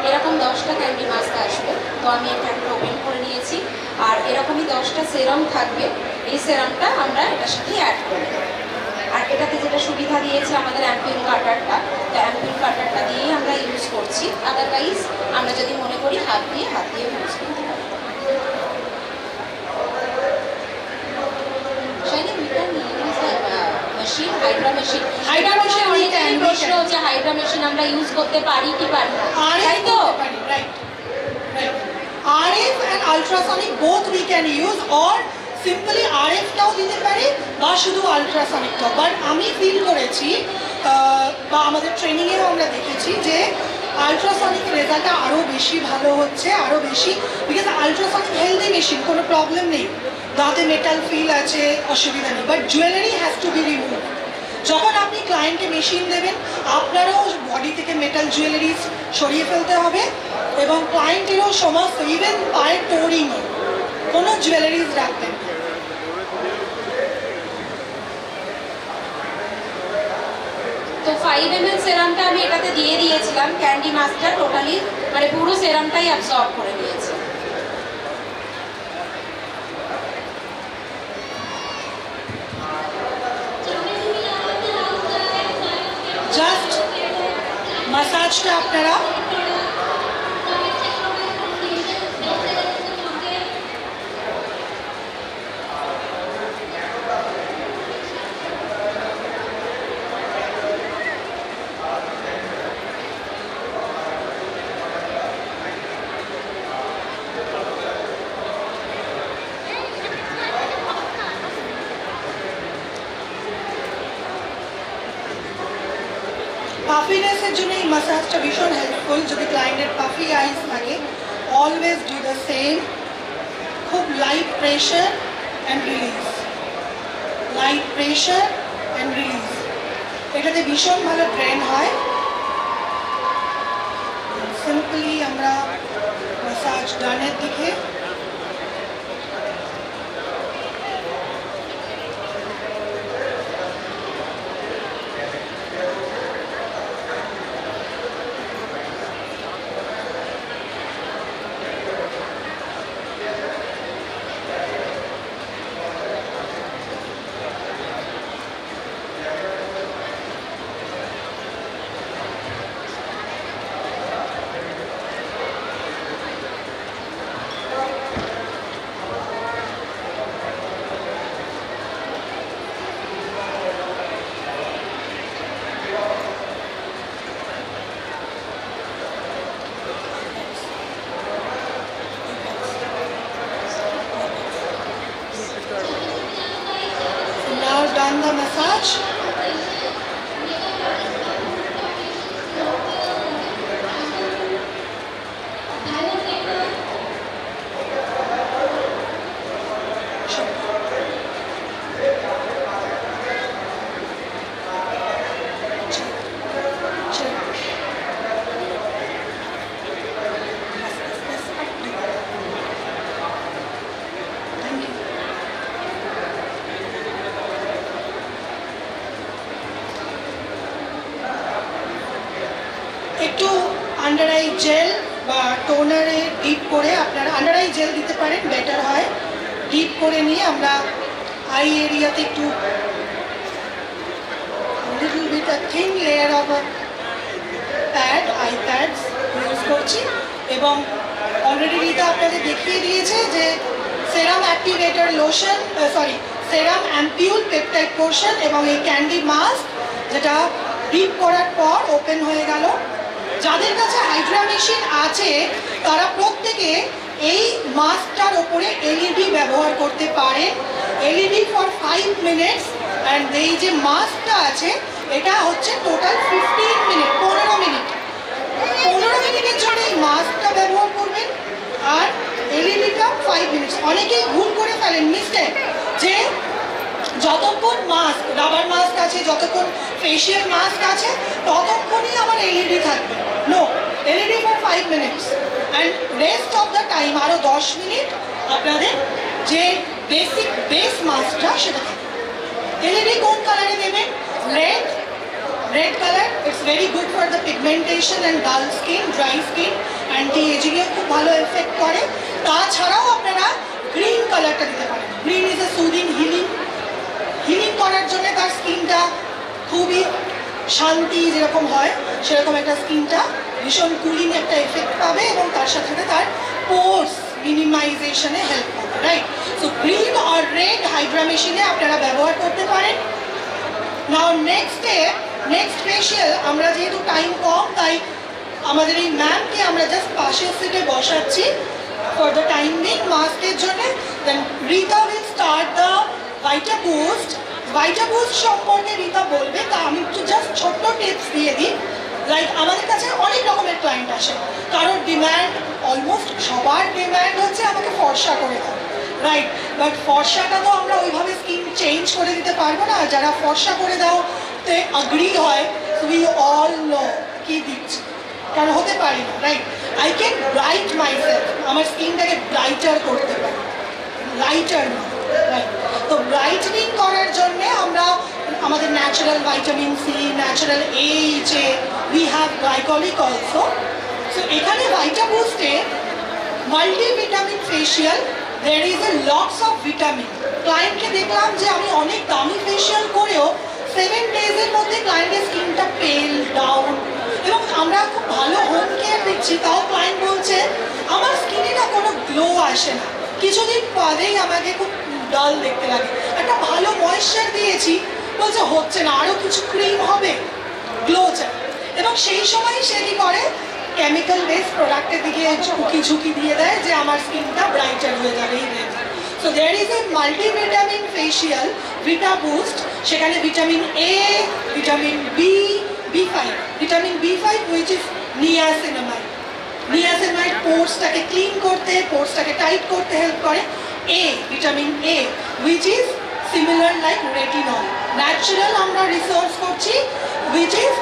এরকম 10টা ক্যান্ডি মাস্ক আসবে, তো আমি এটা একটা ওপেন করে নিয়েছি। আর এরকমই 10টা সেরাম থাকবে, এই সেরামটা আমরা এটার সাথে অ্যাড করব। আর এটাতে যেটা সুবিধা দিয়েছে আমাদের অ্যাম্পিউল কাটারটা, তো অ্যাম্পিউল কাটারটা দিয়েই আমরা ইউজ করছি। আদারওয়াইজ আমরা যদি মনে করি হাত দিয়ে ইউজ করতে পারি। Shaini, we can use a machine, Hydra machine. Hydra machine we can, we প্রশ্ন can. হচ্ছে Hydra machine আমরা ইউজ করতে পারি কি পারি না, তাই তো? Right, RF and ultrasonic both we can use, or simply RF-টাও দিতে পারি বা শুধু আলট্রাসনিকটাও। বাট আমি ফিল করেছি বা আমাদের ট্রেনিংয়েও আমরা দেখেছি যে আলট্রাসনিক রেজাল্টটা আরও বেশি ভালো হচ্ছে, আরও বেশি, বিকজ আলট্রাসনিক হেলদি মেশিন, কোনো প্রবলেম নেই, দাঁতে মেটাল ফিল আছে, অসুবিধা নেই। But jewellery has to be remove. যখন আপনি ক্লায়েন্টকে মেশিন দেবেন, আপনারও বডি থেকে মেটাল জুয়েলারিজ সরিয়ে ফেলতে হবে এবং ক্লায়েন্টেরও সমস্ত, ইভেন পায়ের টোরিংও কোনো জুয়েলারিজ রাখবেন। তো 5 ml সেরামটা আমি এটাতে দিয়ে দিয়েছিলাম, ক্যান্ডি মাস্কটা টোটালি মানে পুরো সেরামটাই অ্যাবসর্ব করে নিয়েছে। জাস্ট মাসাজটা আপনারা পাফিনেসের জন্য এই মাসাজটা ভীষণ হেল্পফুল। যদি ক্লায়েন্টের পাফি আইস থাকে, অলওয়েজ ডু দ্য সেম। খুব light pressure and release, light pressure and release, এটাতে ভীষণ ভালো ড্রেন হয়। সিম্পলি আমরা মাসাজ ডানের দিকে done the massage. একটু আন্ডার আই জেল বা টোনারে ডিপ করে আপনারা আন্ডার আই জেল দিতে পারেন, বেটার হয়। ডিপ করে নিয়ে আমরা আই এরিয়াতে একটু little bit a thin layer of pad, eye pads করছি এবং অলরেডি রিতা আপনাদের দেখিয়ে দিয়েছে যে serum activator lotion serum ampoule peptide portion এবং এই ক্যান্ডি মাস্ক যেটা ডিপ করার পর ওপেন হয়ে গেল। যাদের কাছে হাইড্রা মেশিন আছে তারা প্রত্যেকে এই মাস্কটার ওপরে এলইডি ব্যবহার করতে পারে। এলইডি ফর 5 মিনিটস অ্যান্ড এই যে মাস্কটা আছে এটা হচ্ছে টোটাল 15 মিনিট, 15 মিনিট। 15 মিনিটের জন্য এই মাস্কটা ব্যবহার করবেন আর এলইডিটা 5 মিনিটস। অনেকেই ভুল করে ফেলেন মিস্টেক যে যতক্ষণ মাস্ক রাবার মাস্ক আছে, যতক্ষণ ফেশিয়াল মাস্ক আছে ততক্ষণই আমার এলইডি থাকবে। No, LED for 5 minutes and rest of the time আরও 10 মিনিট আপনাদের যে বেসিক বেস মাস্কটা সেটা থাকবে। এলইডি কোন কালারে দেবেন? Red. Red colour it's very good for the pigmentation and ডাল স্কিন, ড্রাই স্কিন, অ্যান্টি এজিংয়ে খুব ভালো এফেক্ট করে। তাছাড়াও আপনারা গ্রিন কালারটা দিতে পারেন। Green is a soothing healing করার জন্য তার স্কিনটা খুবই শান্তি যেরকম হয় সেরকম একটা স্কিনটা ভীষণ কুলিং একটা এফেক্ট পাবে এবং তার সাথে সাথে তার পোর্স মিনিমাইজেশনে হেল্প করবে, রাইট? সো গ্রিন আর রেড হাইড্রা মেশিনে আপনারা ব্যবহার করতে পারেন। নাও নেক্সট ফেশিয়াল আমরা যেহেতু টাইম কম তাই আমাদের এই ম্যামকে আমরা জাস্ট পাশের সিটে বসাচ্ছি ফর দ্য টাইম বিং মাস্কের জন্য। দেন রিতা উইল স্টার্ট দ্য ভাইটা বুস্ট। ভাইটা বুস্ট সম্পর্কে রিতা বলবে, তা আমি একটু জাস্ট ছোট্ট টিপস দিয়ে দিই। লাইক আমাদের কাছে অনেক রকমের ক্লায়েন্ট আসে, কারোর ডিম্যান্ড অলমোস্ট সবার ডিম্যান্ড হচ্ছে আমাকে ফর্সা করে দাও, রাইট? বাট ফর্সাটা তো আমরা ওইভাবে স্কিন চেঞ্জ করে দিতে পারবো না। যারা ফর্সা করে দাও তে আগ্রি হয়, উই অল নো কি দিচ্ছি, কারণ হতে পারি না, right? I can bright myself, আমার স্কিনটাকে ব্রাইটার করতে পারি, লাইটার না, রাইট? তো ব্রাইটনিং করার জন্যে আমরা আমাদের ন্যাচারাল ভিটামিন সি, ন্যাচারাল এইচে, we have glycolic also. So এখানে ভাইটা বুস্টে multivitamin facial, there is a lots of vitamin। ক্লায়েন্টকে দেখলাম যে আমি অনেক দামি ফেশিয়াল করেও 7 ডেজের মধ্যে ক্লায়েন্টের স্কিনটা পেল ডাউন এবং আমরা খুব ভালো হোম কেয়ার দিচ্ছি, তাও ক্লায়েন্ট বলছে আমার স্কিনে না কোনো গ্লো আসে না, কিছুদিন বাদেই আমাকে খুব ডাল দেখতে লাগে। একটা ভালো ময়েশ্চার দিয়েছি, বলছে হচ্ছে না, আরও কিছু ক্রিম হবে, গ্লো চাই। এবং সেই সময় সে কী করে, কেমিক্যাল বেস প্রোডাক্টের দিকে ঝুঁকি দিয়ে দেয় যে আমার স্কিনটা ব্রাইটার হয়ে যাবে এই range. So there is a multivitamin facial vita boost. সেখানে vitamin A, vitamin B, B5, vitamin B5 which is niacinamide. Niacinamide পোর্সটাকে ক্লিন করতে, পোর্সটাকে টাইট করতে হেল্প করে। A, vitamin A which is similar like retinol, natural আমরা resource করছি, which is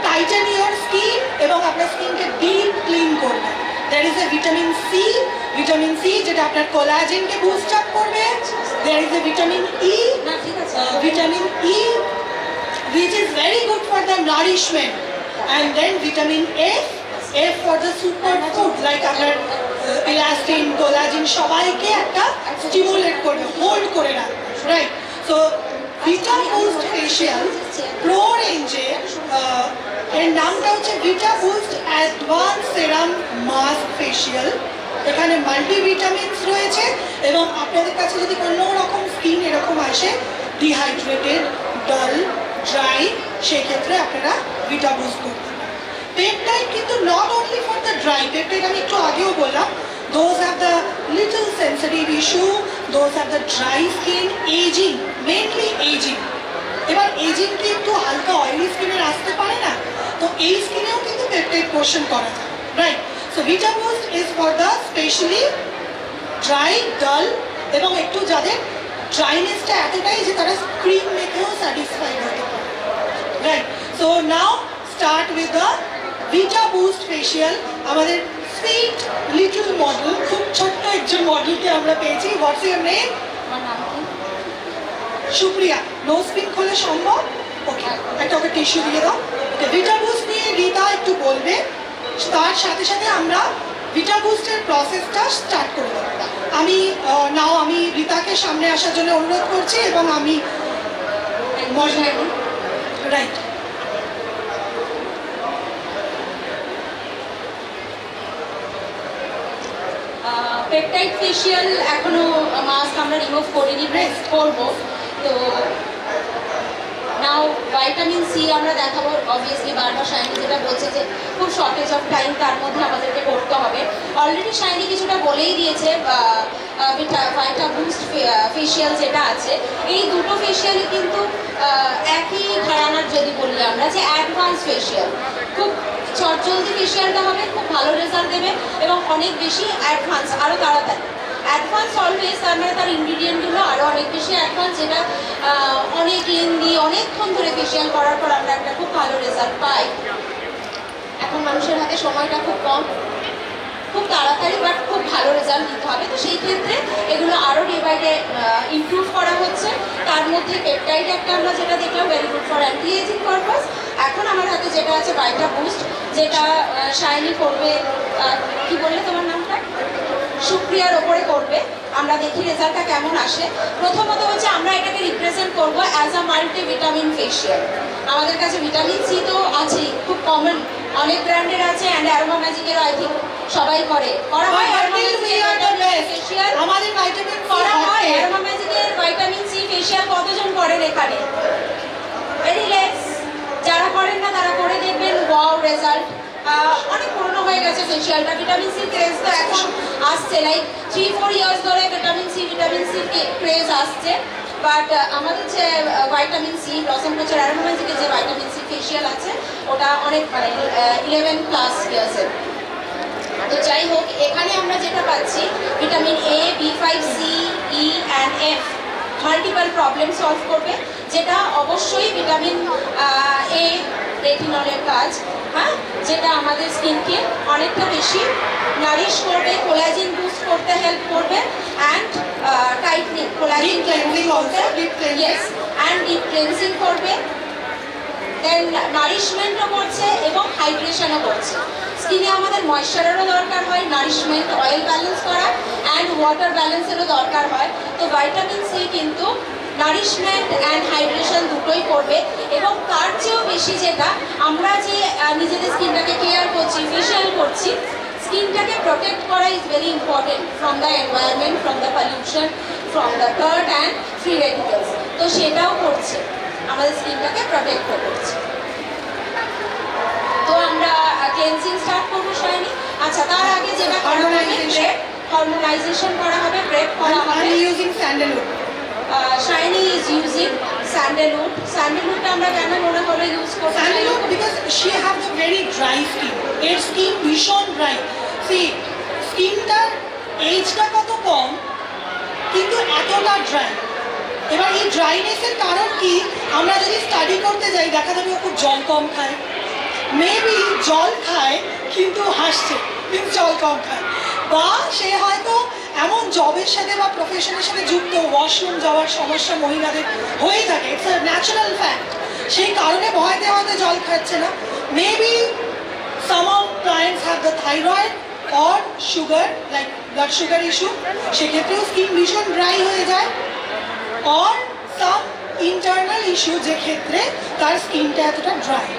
tighten your skin এবং আপনার স্কিনকে ডিপ ক্লিন করবে। There is a vitamin C যেটা আপনার কোলাজেনকে বুস্ট আপ করবে। There is a vitamin E, which is very good for the nourishment, and then vitamin F for the superfood like আপনার elastin, collagen সবাইকে একটা stimulate করবে, hold করে রাখবে, রাইট? সো ভিটা বুস্ট ফেশিয়াল প্রো রেঞ্জে এর নামটা হচ্ছে ভিটা বুস্ট অ্যাডভান্স সেরাম মাস্ক ফেশিয়াল। এখানে মাল্টিভিটামিনস রয়েছে এবং আপনাদের কাছে যদি কোনো রকম স্কিন এরকম আসে ডিহাইড্রেটেড, ডাল, ড্রাই, সেক্ষেত্রে আপনারা ভিটা বুস্ট করতে পারেন। পেপটাইড কিন্তু not only for the dry, peptide আমি একটু আগেও বললাম, those have the little sensitive issue, those have the dry skin, aging, mainly aging। এবার এজিং কি একটু হালকা অয়েলি স্কিনের আসতে পারে না, তো এই স্কিনেও কিন্তু পেপটাইড পোর্শন করা যায়, right? So Vita boost is for the specially dry, ডাল এবং একটু যাদের ড্রাইনেসটা এতটাই যে তারা ক্রিম মেখেও স্যাটিসফাইড হতে পারে, right? So now start with the vita boost facial. আমাদের সুইট লিটল মডেল, খুব ছোট্ট একজন মডেলকে আমরা পেয়েছি। What's your name? আমার নাম কি? সুপ্রিয়া। নোজ পিন খোলা সম্ভব? ওকে, একটা ওকে টিস্যু দিয়ে দাও। ভিটা বুস্ট নিয়ে রিতা একটু বলবে, তার সাথে সাথে আমরা ভিটা বুস্টের প্রসেসটা স্টার্ট করে দেবো। আমি রিতাকে সামনে আসার জন্য অনুরোধ করছি এবং আমি রাইট। পেপটাইড ফেশিয়াল এখনো মাস্ক আমরা রিমুভ করিনি, ব্রেস্ট করবো। তো নাও ভাইটামিন সি আমরা দেখাবো। অবভিয়াসলি বারবার শাইনি যেটা বলছে যে খুব শর্টেজ অফ টাইম, তার মধ্যে আমাদেরকে করতে হবে। অলরেডি শাইনি কিছুটা বলেই দিয়েছে, ভাইটা বুস্ট ফেশিয়াল যেটা আছে, এই দুটো ফেশিয়ালই কিন্তু একই ঘরানার, যদি বলি আমরা যে অ্যাডভান্স ফেশিয়াল। খুব চটজলদি ফেশিয়ালটা হবে, খুব ভালো রেজাল্ট দেবে এবং অনেক বেশি অ্যাডভান্স, আরও তাড়াতাড়ি। অ্যাডভান্স অলওয়েজ, তার মানে তার ইনগ্রিডিয়েন্টগুলো আরও অনেক বেশি অ্যাডভান্স, যেটা অনেক লেন্দি, অনেকক্ষণ ধরে ফেশিয়াল করার পর আমরা একটা খুব ভালো রেজাল্ট পাই। এখন মানুষের হাতে সময়টা খুব কম, খুব তাড়াতাড়ি বাট খুব ভালো রেজাল্ট দিতে হবে। তো সেই ক্ষেত্রে এগুলো আরও ডে বাই ডে ইমপ্রুভ করা হচ্ছে। তার মধ্যে পেপটাইড একটা আমরা যেটা দেখলাম, very good for anti ageing purpose. এখন আমার হাতে যেটা আছে ভাইটা বুস্ট, যেটা শাইনি করবে, কি বললে তোমার নামটা, সুপ্রিয়ার ওপরে করবে। আমরা দেখি রেজাল্টটা কেমন আসে। প্রথমত হচ্ছে আমরা এটাকে রিপ্রেজেন্ট করবো অ্যাজ আ মাল্টিভিটামিন ফেশিয়াল। আমাদের কাছে ভিটামিন সি তো আছেই, খুব কমন, অনেক ব্র্যান্ডের আছে, অ্যান্ড অ্যারোমা ম্যাজিকের আই থিঙ্ক সবাই করা হয়। ফেশিয়াল আমাদের ভাইটামিন করা হয়, অ্যারোমা ম্যাজিকের ভাইটামিন সি ফেশিয়াল কতজন করেন এখানে? Very less. যারা করেন না তারা করে দেখবেন, ওয়াও রেজাল্ট। অনেক পুরনো হয়ে গেছে ফেশিয়ালটা, ভিটামিন সি ক্রেজ তো এখন আসছে, লাইক 3-4 ইয়ার্স ধরে ভিটামিন সি ক্রেজ আসছে। বাট আমাদের যে ভাইটামিন সি ব্লসম কোচের অ্যারোমা ম্যাজিকের যে ভাইটামিন সি ফেশিয়াল আছে, ওটা অনেক মানে 11+ ইয়ার্সের। তো যাই হোক, এখানে আমরা যেটা পাচ্ছি vitamin A, B5, C, E and F, multiple problem solve করবে, যেটা অবশ্যই ভিটামিন এ রেটিনলের কাজ, হ্যাঁ, যেটা আমাদের স্কিনকে অনেকটা বেশি নারিশ করবে, কোলাজিন বুস্ট করতে হেল্প করবে, অ্যান্ড টাইটনিং, কোলাজিন ক্লেন্সিং করবে, ইয়েস, অ্যান্ড ডিপ ক্লেন্সিং করবে, দেন নারিশমেন্টও করছে এবং হাইড্রেশনও করছে। স্কিনে আমাদের ময়েশ্চারেরও দরকার হয়, নারিশমেন্ট, অয়েল ব্যালেন্স করা, অ্যান্ড ওয়াটার ব্যালেন্সেরও দরকার হয়। তো ভাইটামিন সি কিন্তু নারিশমেন্ট অ্যান্ড হাইড্রেশন দুটোই করবে। এবং তার চেয়েও বেশি যেটা, আমরা যে নিজেদের স্কিনটাকে কেয়ার করছি, ফেশিয়াল করছি, স্কিনটাকে প্রোটেক্ট করা is very important from the environment, from the pollution, from the dirt and free radicals. তো সেটাও করছে, আমাদের স্কিনটাকে প্রোটেক্ট করছে। তো আমরা ক্লেন্সিং স্টার্ট করবো শাইনি। আচ্ছা, তার আগে যেটা হারমোনাইজেশন করা হবে, প্রেপ করা হবে। Using sandalwood. Shiny is using sandalwood. স্যান্ডেলউডটা আমরা কেন মনে করে ইউজ করব? Sandalwood because she have the very dry skin. এর স্কিন ভীষণ ড্রাই। সি, স্কিনটার এজটা কত কম কিন্তু এতটা ড্রাই। এবার এই ড্রাইনেসের কারণ কি, আমরা যদি স্টাডি করতে যাই দেখা যাবে ও খুব জল কম খায়, মেবি জল খায় কিন্তু হাসছে, কিন্তু জল কম খায়, বা সে হয়তো এমন জবের সাথে বা প্রফেশনের সাথে যুক্ত, ওয়াশরুম যাওয়ার সমস্যা মহিলাদের হয়ে থাকে, ইটস আ ন্যাচারাল ফ্যাক্ট। সেই কারণে ভয়তে হয়তো জল খাচ্ছে না। Maybe some of clients have the thyroid or sugar, like blood sugar issue, সেক্ষেত্রেও স্কিন ভীষণ ড্রাই হয়ে যায়। অর সাম ইন্টারনাল ইস্যু, যে ক্ষেত্রে তার স্কিনটা এতটা ড্রাই।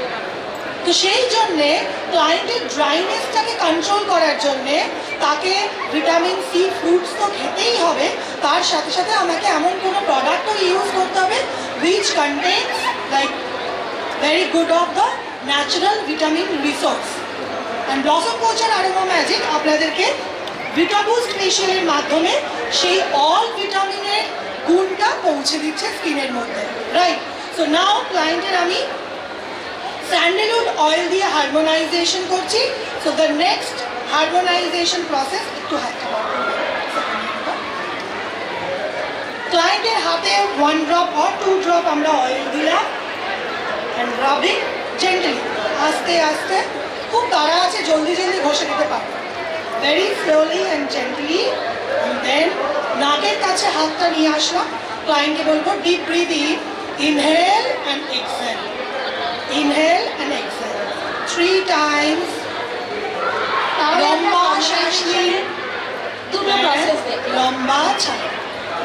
তো সেই জন্যে ক্লায়েন্টের ড্রাইনেসটাকে কন্ট্রোল করার জন্যে তাকে ভিটামিন সি ফ্রুটস তো খেতেই হবে, তার সাথে সাথে আমাকে এমন কোনো প্রোডাক্টও ইউজ করতে হবে which contains like very good of the natural vitamin resource. And blossom কোচের অ্যারোমা ম্যাজিক আপনাদেরকে ভিটাবুস্ট ফেশিয়ালের মাধ্যমে সেই অল ভিটামিনের গুণটা পৌঁছে দিচ্ছে স্কিনের মধ্যে, রাইট? সো নাও ক্লায়েন্টের আমি স্যান্ডেলউড অয়েল দিয়ে হারমোনাইজেশন করছি। সো দ্য নেক্সট হারমোনাইজেশন প্রসেস, একটু হাতে ক্লায়েন্টের হাতে 1 ড্রপ অর 2 ড্রপ আমরা অয়েল দিলাম, অ্যান্ড রাবিং জেন্টলি, আস্তে আস্তে, খুব তাড়া আছে জলদি জলদি ঘষে দিতে পারবো, very slowly and gently. Then নাকের কাছে হাতটা নিয়ে আসলাম, ক্লায়েন্টকে বলবো deep breath in, inhale and exhale, inhale and exhale 3 times. লম্বা শ্বাস নিন, দুটো প্রসেস দেখি। লম্বা ছাড়া,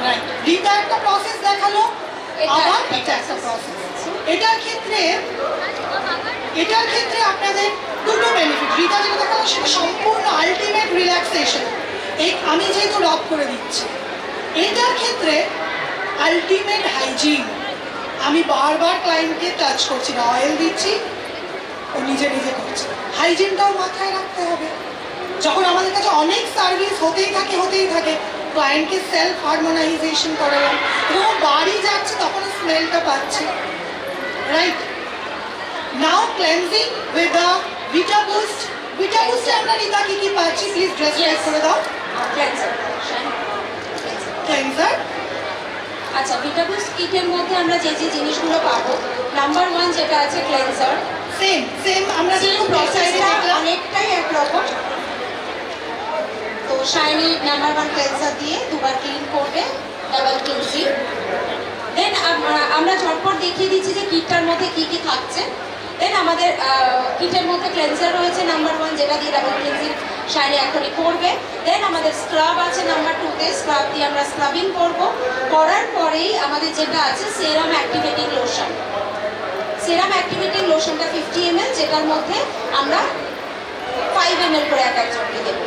রাইট। রিতা একটা প্রসেস দেখালো, আবার এটা একটা প্রসেস। এটার ক্ষেত্রে আপনাদের দুটো বেনিফিট। রিতা যেটা দেখালো সেটা সম্পূর্ণ আলটিমেট রিল্যাক্সেশন, এই আমি যেহেতু রব করে দিচ্ছি, এটার ক্ষেত্রে আলটিমেট হাইজিন। আমি বারবার ক্লায়েন্টকে টাচ করছি না, অয়েল দিচ্ছি, ও নিজে নিজে করছে। হাইজিনটাও মাথায় রাখতে হবে। যখন আমাদের কাছে অনেক সার্ভিস হতেই থাকে, ক্লায়েন্টকে সেলফ হারমোনাইজেশন করালাম এবং ও বাড়ি যাচ্ছে তখন স্মেলটা পাচ্ছে, right? Now cleansing with the vita boost. Vita বুস্টে আমরা রিতা কি পাচ্ছি? প্লিজ ড্রেস করে দাও। ক্লেন্সার। আচ্ছা, ভিটাবুস্ট কিটের মধ্যে আমরা যে যে জিনিসগুলো পাবো, নাম্বার 1 যেটা আছে ক্লেন্সার। সেম আমরা যেরকম প্রসেসটা দেখলাম অনেকটাই একরকম। তো শাইনি নাম্বার 1 ক্লেন্সার দিয়ে দুবার ক্লিন করবে, ডাবল ক্লিনজিং। দেন আমরা ঝটপট দেখিয়ে দিচ্ছি যে কিটটার মধ্যে কি কি থাকছে। দেন আমাদের কিটের মধ্যে ক্লেন্সার রয়েছে নাম্বার 1, যেটা দিয়ে ডাবল ক্লিনজিং শাইনি এখনই করবে। দেন আমাদের স্ক্রাব আছে নাম্বার 2তে, স্ক্রাব দিয়ে আমরা স্ক্রাবিং করব। করার পরেই আমাদের যেটা আছে সেরাম অ্যাক্টিভেটিং লোশন। সেরাম অ্যাক্টিভেটিং লোশনটা 50 ml, যেটার মধ্যে আমরা 5 ml করে এক একজনকে দেবো।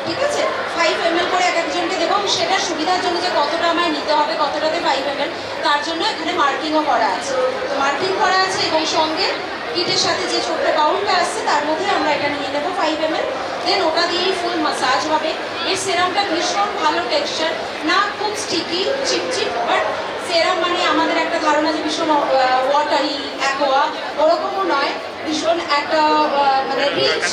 ঠিক আছে, 5 ml করে এক একজনকে দেবো। সেটার সুবিধার জন্য যে কতটা আমায় নিতে হবে, কতটাতে 5 ml, তার জন্য এখানে মার্কিংও করা আছে। তো মার্কিং করা আছে এবং সঙ্গে কিটের সাথে যে ছোট্ট বাউলটা আসছে তার মধ্যে আমরা এটা নিয়ে নেবো 5 ml। দেন ওটা দিয়েই ফুল মাসাজ হবে। এর সেরামটা ভীষণ ভালো টেক্সচার, না খুব স্টিকি চিপচিপ, বাট সেরাম মানে আমাদের একটা ধারণা যে ভীষণ ওয়াটারি অ্যাকোয়া, ওরকমও নয়। ভীষণ একটা মানে রিচ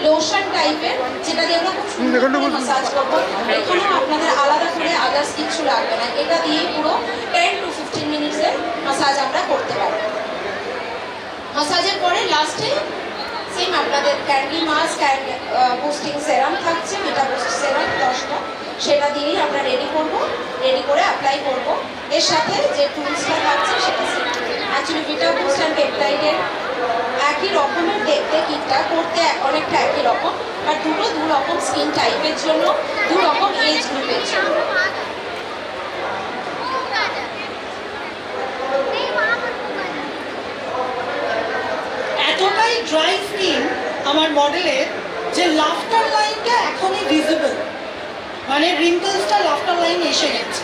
লোশন টাইপের, যেটা দিয়ে আমরা খুব সুন্দর করে মাসাজ করবো। এখানেও আপনাদের আলাদা করে আদার্স কিছু লাগবে না, এটা দিয়েই পুরো 10 to 15 মিনিটসের মাসাজ আমরা করতে পারবো। মাসাজের পরে লাস্টে সেম আপনাদের ক্যান্ডি মাস্ক অ্যান্ড বুস্টিং সেরাম থাকছে, ভিটা বুস্ট সেরাম 10টা, সেটা দিয়েই আমরা রেডি করে অ্যাপ্লাই করব। এর সাথে যে টুলসটা থাকছে সেটা অ্যাকচুয়ালি ভিটা বুস্ট অ্যান্ড পেপটাইডের একই রকমের দেখতে, কিটটা করতে অনেকটা একই রকম, আর দু রকম স্কিন টাইপের জন্য, 2 রকম এজ গ্রুপের জন্য। এতটাই ড্রাই স্কিন আমার মডেলের যে লাফটার লাইনটা এখনই ভিজিবল, মানে রিঙ্কলসটা লাফটার লাইন এসে গেছে।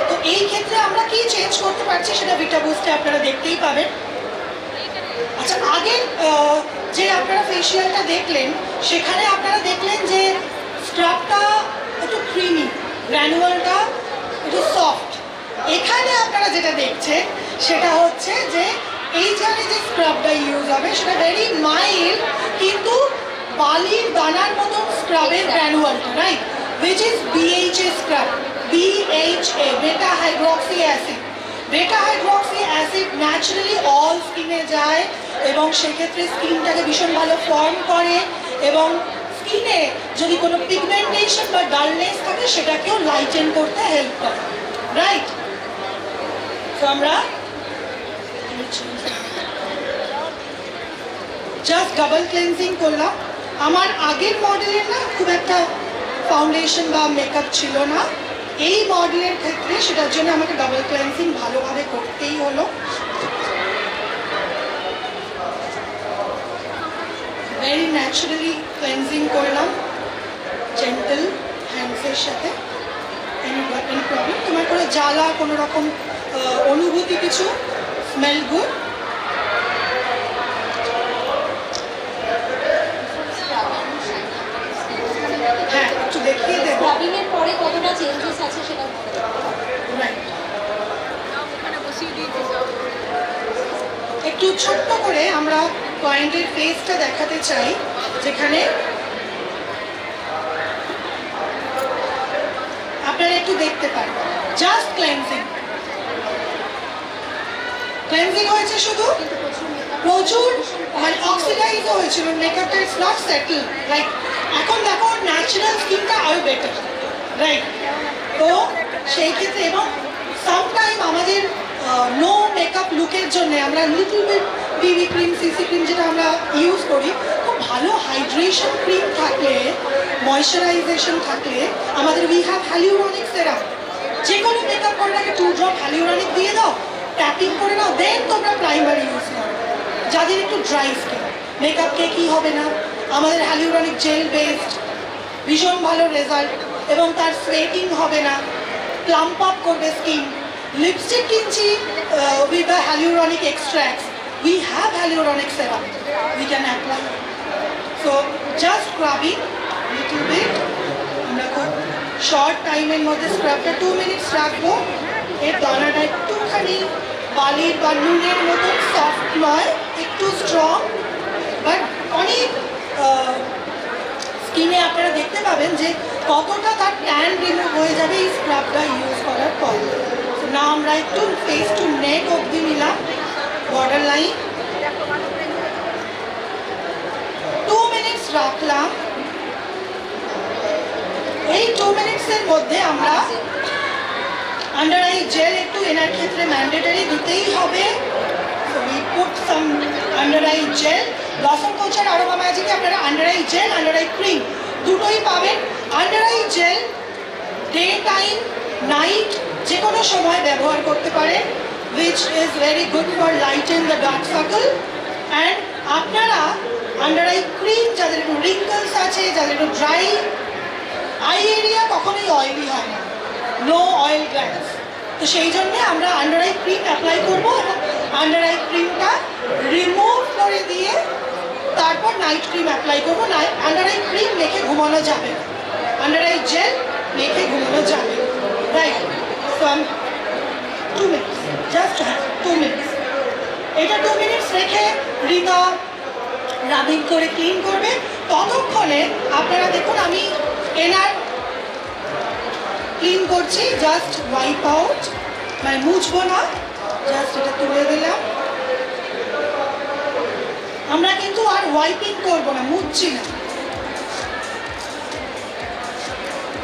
তো এই ক্ষেত্রে আমরা কি চেঞ্জ করতে পারছি সেটা ভিটা বুস্টে আপনারা দেখতেই পাবেন। আচ্ছা, আগের যে আপনারা ফেসিয়ালটা দেখলেন সেখানে আপনারা দেখলেন যে স্ক্রাবটা একটু ক্রিমি, গ্র্যানুয়ালটা একটু সফট। এখানে আপনারা যেটা দেখছেন সেটা হচ্ছে যে এইখানে যে স্ক্রাবটা ইউজ হবে সেটা ভেরি মাইল্ড, কিন্তু বালির দানার মতন স্ক্রাবের গ্র্যানুয়ালটা, right, which is BHA scrub, BHA, beta hydroxy acid। Beta hydroxy acid naturally all স্কিনে যায় এবং সেক্ষেত্রে স্কিনটাকে ভীষণ ভালো ফর্ম করে এবং স্কিনে যদি কোনো পিগমেন্টেশন বা ডালনেস থাকে সেটাকেও লাইটেন করতে হেল্প করে, রাইট? তো আমরা জাস্ট ডাবল ক্লেন্সিং করলাম। আমার আগের মডেলের না খুব একটা ফাউন্ডেশন বা মেকআপ ছিল না, এই মডেলের ক্ষেত্রে সেটার জন্য আমাকে ডাবল ক্লেন্সিং ভালোভাবে করতেই হলো। ভেরি ন্যাচারালি ক্লেন্সিং করলাম, জেন্টল হ্যান্ডসের সাথে। Any problem? তোমার কোনো জ্বালা, কোনো রকম অনুভূতি কিছু? Smell good? হ্যাঁ, একটু দেখিয়ে দেবো। স্ক্রাবিংয়ের পরে কতটা চেঞ্জেস আছে সেটা বলে দেবো। একটু ছোট্ট করে আমরা ক্লায়েন্টের ফেসটা দেখাতে চাই, যেখানে আপনারা একটু দেখতে পারেন। জাস্ট ক্লেন্সিং হয়েছে শুধু, প্রচুর মানে অক্সিডাইজ হয়েছিল মেকআপটা, ইটস নট সেটেল, রাইট? এখন দেখো ন্যাচারাল স্কিনটা আরো বেটার, রাইট? তো সেই ক্ষেত্রে এবং সামটাইম আমাদের নো মেকআপ লুকের জন্য আমরা little bit BB cream, CC cream যেটা আমরা ইউজ করি, খুব ভালো হাইড্রেশন ক্রিম থাকলে, ময়শ্চারাইজেশন থাকলে আমাদের উই হ্যাভ হ্যালিউরনিক সেরাম। যে কোনো মেকআপ করার আগে 2 ড্রপ হ্যালিউরনিক দিয়ে দাও, ট্যাপিং করে নাও, দেন তোমরা প্রাইমার ইউজ করো। যাদের একটু ড্রাই স্কিন, মেকআপকে কি হবে না, আমাদের হ্যালিউরনিক জেল বেসড ভীষণ ভালো রেজাল্ট, এবং তার সোয়েটিং হবে না, প্লাম্প আপ করবে স্কিন। লিপস্টিক কিনছি with the hyaluronic extracts. We have hyaluronic serum. We can apply. So just scrubbing little bit. আমরা খুব শর্ট টাইমের মধ্যে স্ক্রাবটা 2 মিনিটস রাখবো। এর দানাটা একটুখানি বালির বা নুনের মতো সফট নয়, একটু স্ট্রং, বাট অনেক স্কিনে আপনারা দেখতে পাবেন যে কতটা তার ট্যান রিমুভ হয়ে যাবে এই স্ক্রাবটা ইউজ করার পর। না আমরা একটু ফেস টু নেক অবধি নিলাম, বর্ডার লাইন 2 মিনিটস রাখলাম। এই 2 মিনিটসের মধ্যে আমরা আন্ডার আই জেল একটু এনার ক্ষেত্রে ম্যান্ডেটারি দিতেই হবে। So we put some under eye gel. Blossom কোচের আরোমা ম্যাজিকে আপনারা under eye jail, under eye cream দুটোই পাবেন। Under eye jail day time, night যে কোনো সময় ব্যবহার করতে পারে, which is very good for lighten the dark circle. And আপনারা আন্ডার আই ক্রিম যাদের একটু রিঙ্কলস আছে, যাদের একটু ড্রাই আই এরিয়া কখনোই অয়েলি হয় না, নো অয়েল গ্ল্যান্ডস, তো সেই জন্যে আমরা আন্ডার আই ক্রিম অ্যাপ্লাই করবো এবং আন্ডার আই ক্রিমটা রিমুভ করে দিয়ে তারপর নাইট ক্রিম অ্যাপ্লাই করবো। আন্ডার আই ক্রিম মেখে ঘুমানো যাবে না, আন্ডার আই জেল মেখে ঘুমানো যাবে, right? So 2 minutes, just 2 minutes. এটা 2 মিনিটস রেখে রিতা রাবিং করে ক্লিন করবে। ততক্ষণে আপনারা দেখুন আমি এনার ক্লিন করছি, জাস্ট ওয়াইপ আউট, মানে মুছবো না, জাস্ট এটা তুলে দিলাম। আমরা কিন্তু আর ওয়াইপিং করবো না, মুছছি না,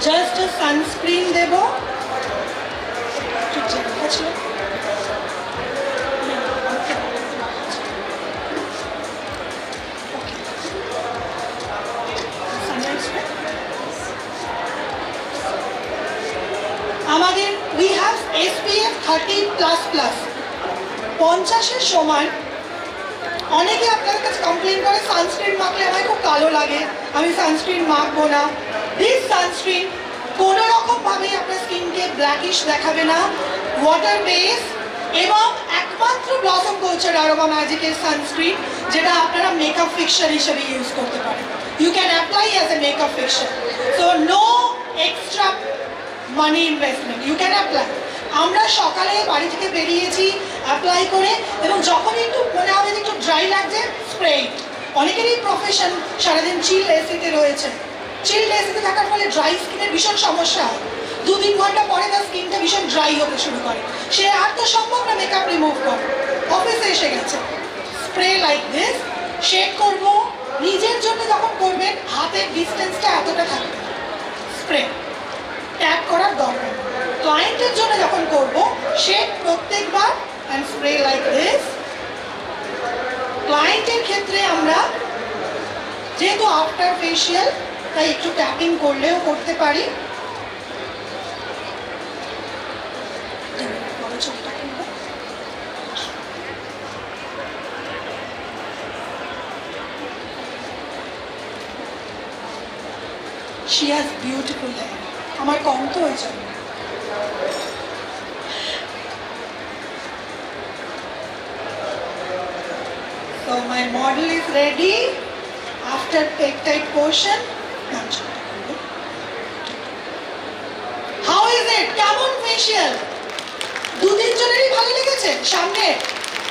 জাস্ট সানস্ক্রিন দেব। আমাদের উই হ্যাভ SPF 30++, 50-এর সমান। অনেকে আপনাদের কাছে কমপ্লেন করে সানস্ক্রিন মাখলে আমায় খুব কালো লাগে, আমি সানস্ক্রিন মাখবো না। দিস সানস্ক্রিন কোনো রকমভাবেই আপনার স্কিনকে ব্ল্যাকিশ দেখাবে না, ওয়াটার বেস এবং একমাত্র ব্লসম কালচার অ্যারোমা ম্যাজিকের সানস্ক্রিন যেটা আপনারা মেকআপ ফিক্সার হিসেবে ইউজ করতে পারেন। You can apply as a makeup fixer, so no extra money investment, you can apply. আমরা সকালে বাড়ি থেকে বেরিয়েছি অ্যাপ্লাই করে, এবং যখন একটু মনে হবে যে একটু ড্রাই লাগছে, স্প্রে। অনেকেরই প্রফেশন সারাদিন চিল এসিতে রয়েছে, চিল এসিতে থাকার ফলে ড্রাই স্কিনের ভীষণ সমস্যা হয়। 2-3 ঘন্টা পরে তার স্কিনটা ভীষণ ড্রাই হতে শুরু করে, সে আর তো সম্ভব না মেকআপ রিমুভ করে, অফিসে এসে গেছে। স্প্রে লাইক দিস, শেক করবো, নিজের জন্য যখন করবেন হাতের ডিস্টেন্সটা এতটা থাকবে, স্প্রে ট্যাপ করার দরকার। ক্লায়েন্টের জন্য যখন করবো শেক প্রত্যেকবার অ্যান্ড স্প্রে লাইক দিস। ক্লায়েন্টের ক্ষেত্রে আমরা যেহেতু আফটার ফেশিয়াল তাই একটু ট্যাপিং করলেও করতে পারি। She has beautiful hair. আমার কম তো হয়ে যাবে। So my model is ready. After peptide portion, how is it? কেমন ফেশিয়াল? 2-3 জনেরই ভালো লেগেছে সামনে?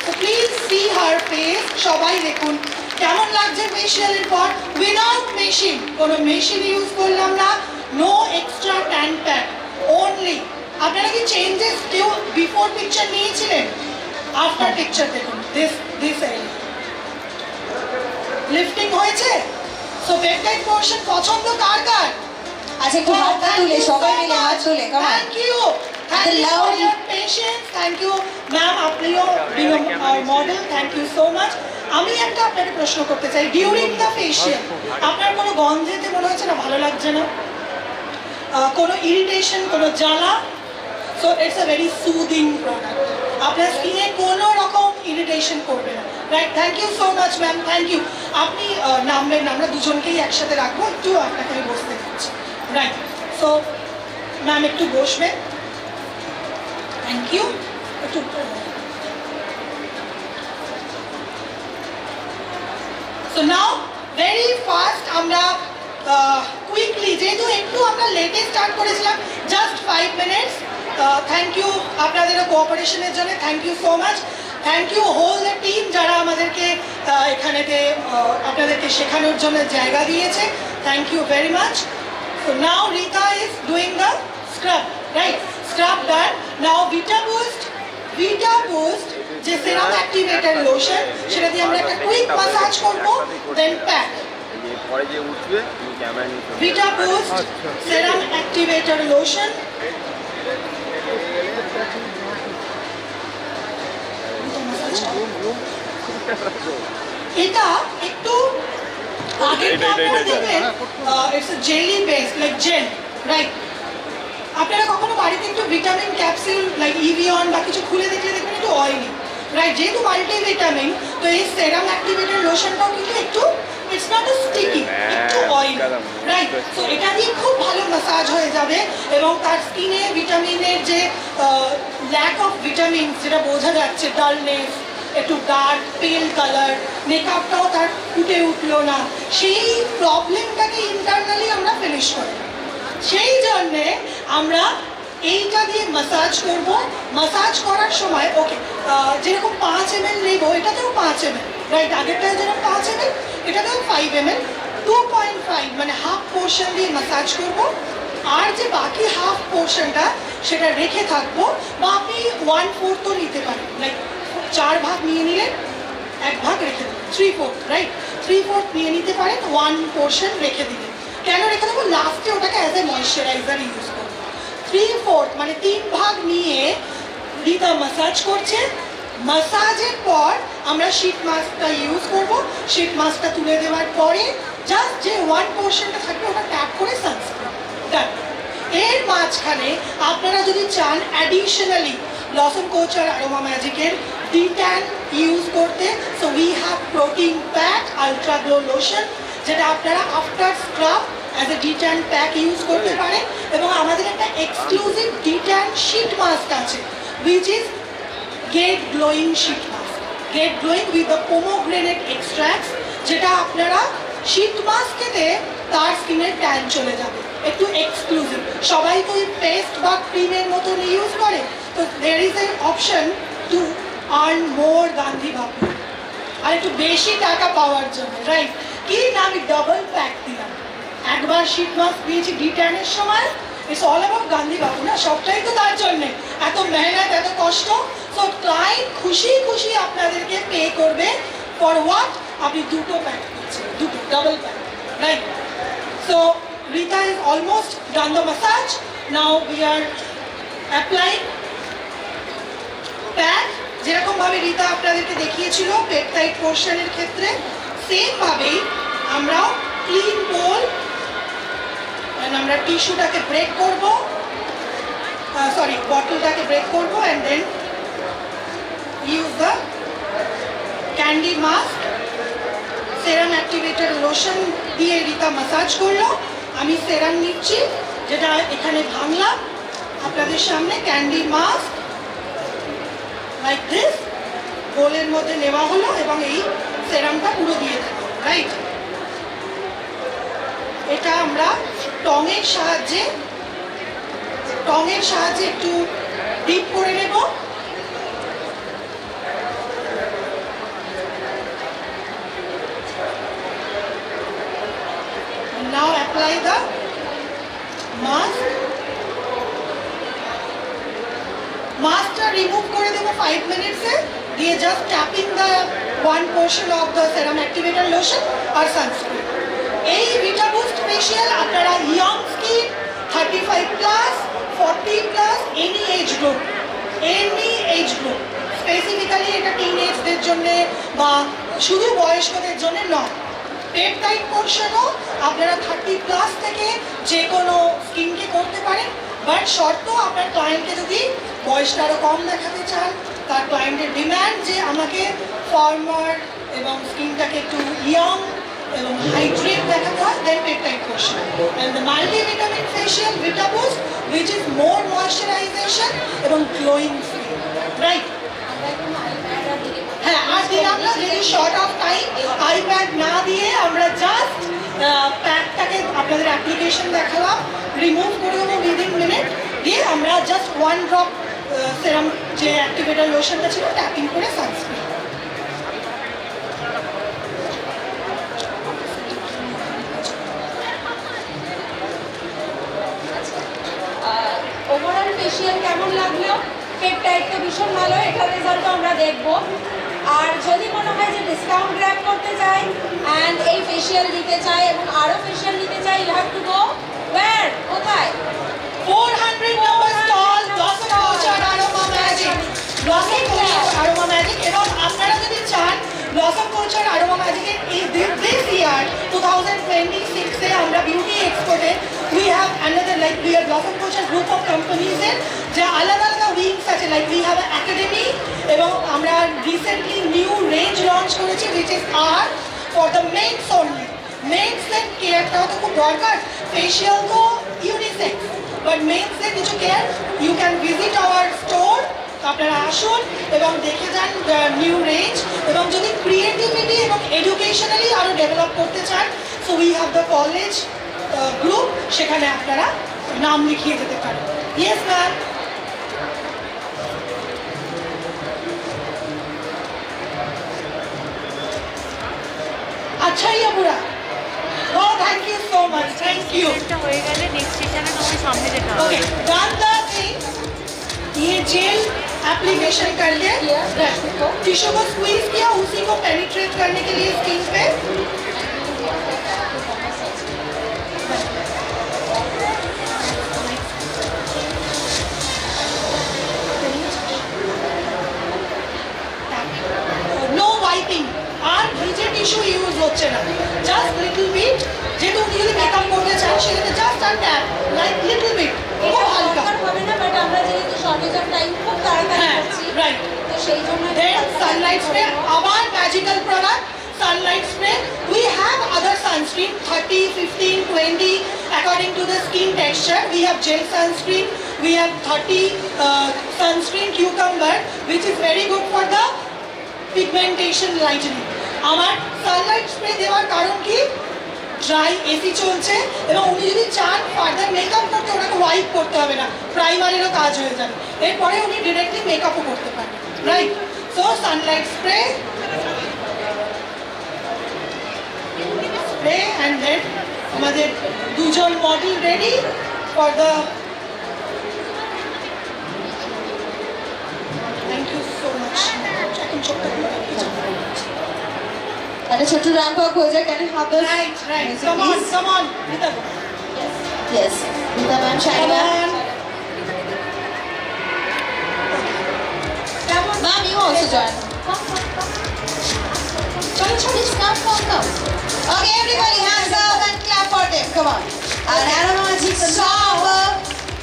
So please see her face. সবাই দেখুন কেমন লাগছে ফেশিয়ালের পর, উইদাউট মেশিন, কোনো মেশিন ইউজ করলাম না, no extra tan pack, only. আপনারা কি চেঞ্জেস কেউ বিফোর পিকচার নিয়েছিলেন? আফটার পিকচার দেখুন, দিস এরিয়া লিফটিং হয়েছে। সো পেপটাইড পোর্শন পছন্দ কার কার? আচ্ছা একটু হাতটা তুলে সবাই মিলে হাত তুলে, come on. Thank you, thank you for your patience, thank you ma'am, আপনিও being our model, thank you so much. আমি একটা আপনাকে প্রশ্ন করতে চাই, ডিউরিং দ্য ফেশিয়াল আপনার কোনো গন্ধেতে মনে হচ্ছে না ভালো লাগছে না, কোনো ইরিটেশন, কোনো জ্বালা? So it's a very soothing product, আপনার স্কিনে কোনো রকম ইরিটেশন করবে না, right, thank you so much ma'am, thank you. আপনি নামবেন না, আমরা দুজনকেই একসাথে রাখবো, একটু আপনাকে আমি বসতে দিচ্ছি। রাইট, সো ম্যাম একটু বসবেন, থ্যাংক ইউ। একটু সো নাও ভেরি ফাস্ট আমরা কুইকলি, যেহেতু একটু আমরা লেটে স্টার্ট করেছিলাম, জাস্ট 5 মিনিটস। থ্যাংক ইউ আপনাদেরও কোঅপারেশনের জন্য, thank you so much. Thank you whole the team যারা আমাদেরকে এখানেতে আপনাদেরকে শেখানোর জন্য জায়গা দিয়েছে, thank you very much. So now Rita is doing the scrub, right? Scrub done. Now vita boost যে সেরাম অ্যাক্টিভেটর লোশন, সেটা দিয়ে আমরা একটা কুইক মাসাজ করবো, দেন প্যাক। পরে যে উঠবে তুমি ক্যামেরা নিয়ে vita boost serum activator lotion, এটা একটু আগেরটা আপনারা দেখবেন, it's a jelly base, like gel, right? আপনারা কখনো বাড়িতে একটু ভিটামিন ক্যাপসুল লাইক ইভিয়ন বা কিছু খুলে দেখলে দেখবেন একটু অয়েলি, রাইট? যেহেতু মাল্টিভিটামিন, তো এই সেরাম অ্যাক্টিভেটর লোশনটাও কিন্তু একটু, ইটস নট আ স্টিকি, একটু অয়েলি, রাইট? তো এটা দিয়ে খুব ভালো ম্যাসাজ হয়ে যাবে এবং তার স্কিনে ভিটামিনের যে ল্যাক অফ ভিটামিন যেটা বোঝা যাচ্ছে, ডালনেস, একটু ডার্ক পেল কালার, মেকআপটাও তার ফুটে উঠলো না, সেই প্রবলেমটাকে ইন্টারনালি আমরা ফিনিশ করি। সেই জন্যে আমরা এইটা দিয়ে মাসাজ করব। মাসাজ করার সময় ওকে যেরকম 5 ml নেব, এটাতেও 5 ml, রাইট? আগেরটায় যেরকম 5 ml, এটাতেও 5 ml, 2.5 মানে হাফ পোর্শন দিয়ে মাসাজ করব। আর যে বাকি হাফ পোর্শনটা সেটা রেখে থাকবো, বা আপনি 1/4ও নিতে পারেন, লাইক 4 ভাগ নিয়ে নিলেন, 1 ভাগ রেখে দেবেন, 3/4, রাইট? 3/4 নিয়ে নিতে পারেন, 1 পোর্শন রেখে দিলেন। কেন রেখে দেবো? লাস্টে ওটাকে অ্যাজ এ ময়শ্চারাইজার ইউজ করবো। 3/4 মানে 3 ভাগ নিয়ে রিতা মাসাজ করছে। মাসাজের পর আমরা শীট মাস্কটা ইউজ করব। শীট মাস্কটা তুলে দেওয়ার পরে জাস্ট যে 1 পোর্শনটা থাকবে ওটা ট্যাপ করে সানস্ক্রিন ডান। এর মাঝখানে আপনারা যদি চান অ্যাডিশনালি ব্লসম কোচ আর অ্যারোমা ম্যাজিকের ডিট্যান ইউজ করতে, so we have protein pack ultra glow lotion, যেটা আপনারা after scrub as a detan pack use করতে পারেন। এবং আমাদের একটা এক্সক্লুসিভ ডিট্যান শীট মাস্ক আছে, which is get glowing sheet mask, get glowing with the pomegranate extracts, যেটা আপনারা শীট মাস্কেতে তার স্কিনের ট্যান চলে যাবে, একটু এক্সক্লুসিভ। সবাই তো পেস্ট বা ক্রিমের মতন ইউজ করে, তো there is an option to earn more Gandhi Bapu, আর একটু বেশি টাকা পাওয়ার জন্য, রাইট? কি না, আমি ডাবল প্যাক দিলাম। একবার শীট মাস্ক দিয়েছি ডিট্যানের সময়, ইটস অল অ্যাবাউট গান্ধী বাবু না, সবটাই তো তার জন্যে, এত মেহনত, এত কষ্ট। সো ক্লায়েন্ট খুশি খুশি আপনাদেরকে পে করবে ফর হোয়াট? আপনি 2টো প্যাক দিচ্ছেন, 2টো double pack, right? So Rita is almost done the massage. Now we are applying pack, যেরকমভাবে রিতা আপনাদেরকে দেখিয়েছিল পেপটাইড পোর্শনের ক্ষেত্রে, সেমভাবেই আমরাও ক্লিন বোল, আমরা টিস্যুটাকে ব্রেক করব, সরি বটলটাকে ব্রেক করব, and then use the candy mask. Serum activator lotion দিয়ে রিতা মাসাজ করলো, আমি সেরাম নিচ্ছি, যেটা এখানে ভাঙলাম আপনাদের সামনে। ক্যান্ডি মাস্ক লাইক দিস বোলের মধ্যে নেওয়া হলো এবং এই সেরামটা পুরো দিয়ে দেবো, রাইট? এটা আমরা টঙের সাহায্যে একটু ডিপ করে নেব। Now apply the mask. মাস্কটা রিমুভ করে দেবো 5 মিনিটসে, দিয়ে just tapping the 1 portion of the serum activator lotion আর সানস্ক্রিন। এই ভিটা বুস্ট ফেশিয়াল আপনারা young skin, 35+, 40+, any age group, specifically এটা টিনেজদের জন্যে বা শুধু বয়স্কদের জন্য নয়। পেপটাইড পোর্শনও আপনারা 30+ থেকে যে কোনো স্কিনকে করতে পারেন, বাট শর্ত আপনার ক্লায়েন্টকে যদি বয়সটা আরও কম দেখাতে চান, তার ক্লায়েন্টের ডিম্যান্ড যে আমাকে ফর্মার এবং স্কিনটাকে একটু ইয়ং এবং হাইড্রেট দেখাতে হয়, then peptide question and the multivitamin facial vita boost which is more moisturization এবং গ্লোয়িং স্কিন, রাইট? হ্যাঁ, আর দিলাম না, যেহেতু শর্ট অফ টাইম আইপ্যাড না দিয়ে আমরা জাস্ট প্যাকটাকে আপনাদের অ্যাপ্লিকেশন দেখালাম, রিমুভ করে দেবো উইদিন মিনিট, দিয়ে আমরা জাস্ট 1 ড্রপ সেরাম যে অ্যাক্টিভেটার লোশনটা ছিল ট্যাপিং করে সানস্ক্রিন। ওভারঅল ফেশিয়াল কেমন লাগলো? পেপটাইড তো ভীষণ ভালো, এটার রেজাল্টও আমরা দেখবো। আর যদি মনে হয় যে ডিসকাউন্ট গ্র্যাব করতে চাই অ্যান্ড এই ফেশিয়াল দিতে চাই এবং আরও ফেশিয়াল নিতে চাই, you have to go where, কোথায়? 400 number stall blossom Kochhar aroma magic, blossom Kochhar aroma magic. এবং আপনারা যদি চান ব্লসম কোচার আরোমা ম্যাজিকের দিস ইয়ার 2026 এ আমরা বিউটি এক্সপোতে we have another, like we are Blossom Coach group of companies এর যে আলাদা আলাদা উইংস আছে, like we have an academy এবং আমরা রিসেন্টলি নিউ রেঞ্জ লঞ্চ করেছি which is art for the men's only. Men's এর কেয়ারটাও তো খুব দরকার, ফেশিয়াল তো ইউনিসেক্স, বাট মেন্স এর কিছু care you can visit our store, আপনারা আসুন এবং দেখে যান নিউ রেঞ্জ। এবং যদি ক্রিয়েটিভিটি এবং এডুকেশনালি আরও ডেভেলপ করতে চান, so we have the college group, সেখানে আপনারা নাম লিখিয়ে যেতে পারেন। Yes ma'am. আচ্ছা ইয়া বুড়া, oh thank you so much, thank you. এটা হয়ে গেলে নেক্সট স্টেশনে তোমার সামনে যেতে হবে। ओके डन द थिंग, ये जेल एप्लीकेशन कर लिया, टिश्यू को स्क्वीज किया, उसी को पेनिट्रेट करने के लिए स्किन पे नो वाइपिंग আর ভিজে টিস্যু ইউজ হচ্ছে না, জাস্ট লিটল বিট, যেহেতু উনি যদি মেকআপ করতে চান সেক্ষেত্রে জাস্ট আর ট্যাপ লাইক লিটল বিট, খুব হালকা। হবে না, বাট আমরা যেহেতু শর্টেজ অফ টাইম খুব তাড়াতাড়ি হ্যাঁ, করছি, right. তো সেই জন্য Then sunlight spray, our magical product, sunlight spray. We have other sunscreen, 30, 15, 20, according to the skin texture. We have gel sunscreen, we have 30 sunscreen cucumber, which is very good for the pigmentation lightening. আমার Sunlight spray দেওয়ার কারণ কি, dry AC চলছে এবং উনি যদি চান further makeup করতে ওনাকে ওয়াইপ করতে হবে না, প্রাইমারেরও কাজ হয়ে যাবে, এরপরে উনি ডিরেক্টলি মেকআপও করতে পারেন, right? So sunlight spray spray and then আমাদের দুজন model ready for the, thank you so much. এখন ছোট্ট একটা ছোট্ট র্যাম্প আপ হয়ে যায়, can you have the right right, come on come on, Nita go, yes Nita ma'am, Shiny come ma'am, on. Ma'am you also join. চলো চলো, Come. Okay, everybody, hands up and clap for them. Come on. And Aroma Magic shop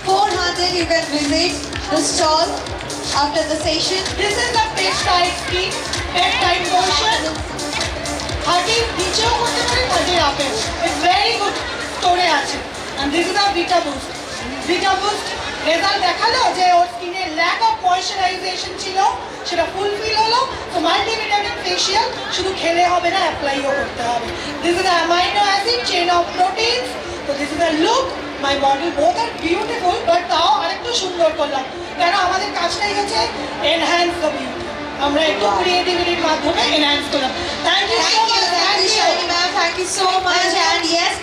400. You can visit the stall after the session. This is the peptide skin, peptide motion. হার্টের নিচেও করতে পারেন, হার্টের আপেও, it's very good স্টোরে আছে। And this is a Vita boost. Vita boost result দেখালো যে ওর স্কিনে ল্যাক অফ ময়েশ্চারাইজেশন ছিল, সেটা ফুলফিল হলো। তো মাল্টিভিটামিন ফেশিয়াল শুধু খেলে হবে না, অ্যাপ্লাইও করতে হবে। This is amino acid chain of proteins. তো this is a look, my body both are beautiful, but তাও আরেকটু সুন্দর করলাম, কেন আমাদের কাজটাই হচ্ছে এনহ্যান্স দ্য বিউটি, আমরা একটু ক্রিয়েটিভিটির মাধ্যমে এনহ্যান্স করলাম। Thank you so much, Thank you, Shiny ma'am. Thank you so much. And yes,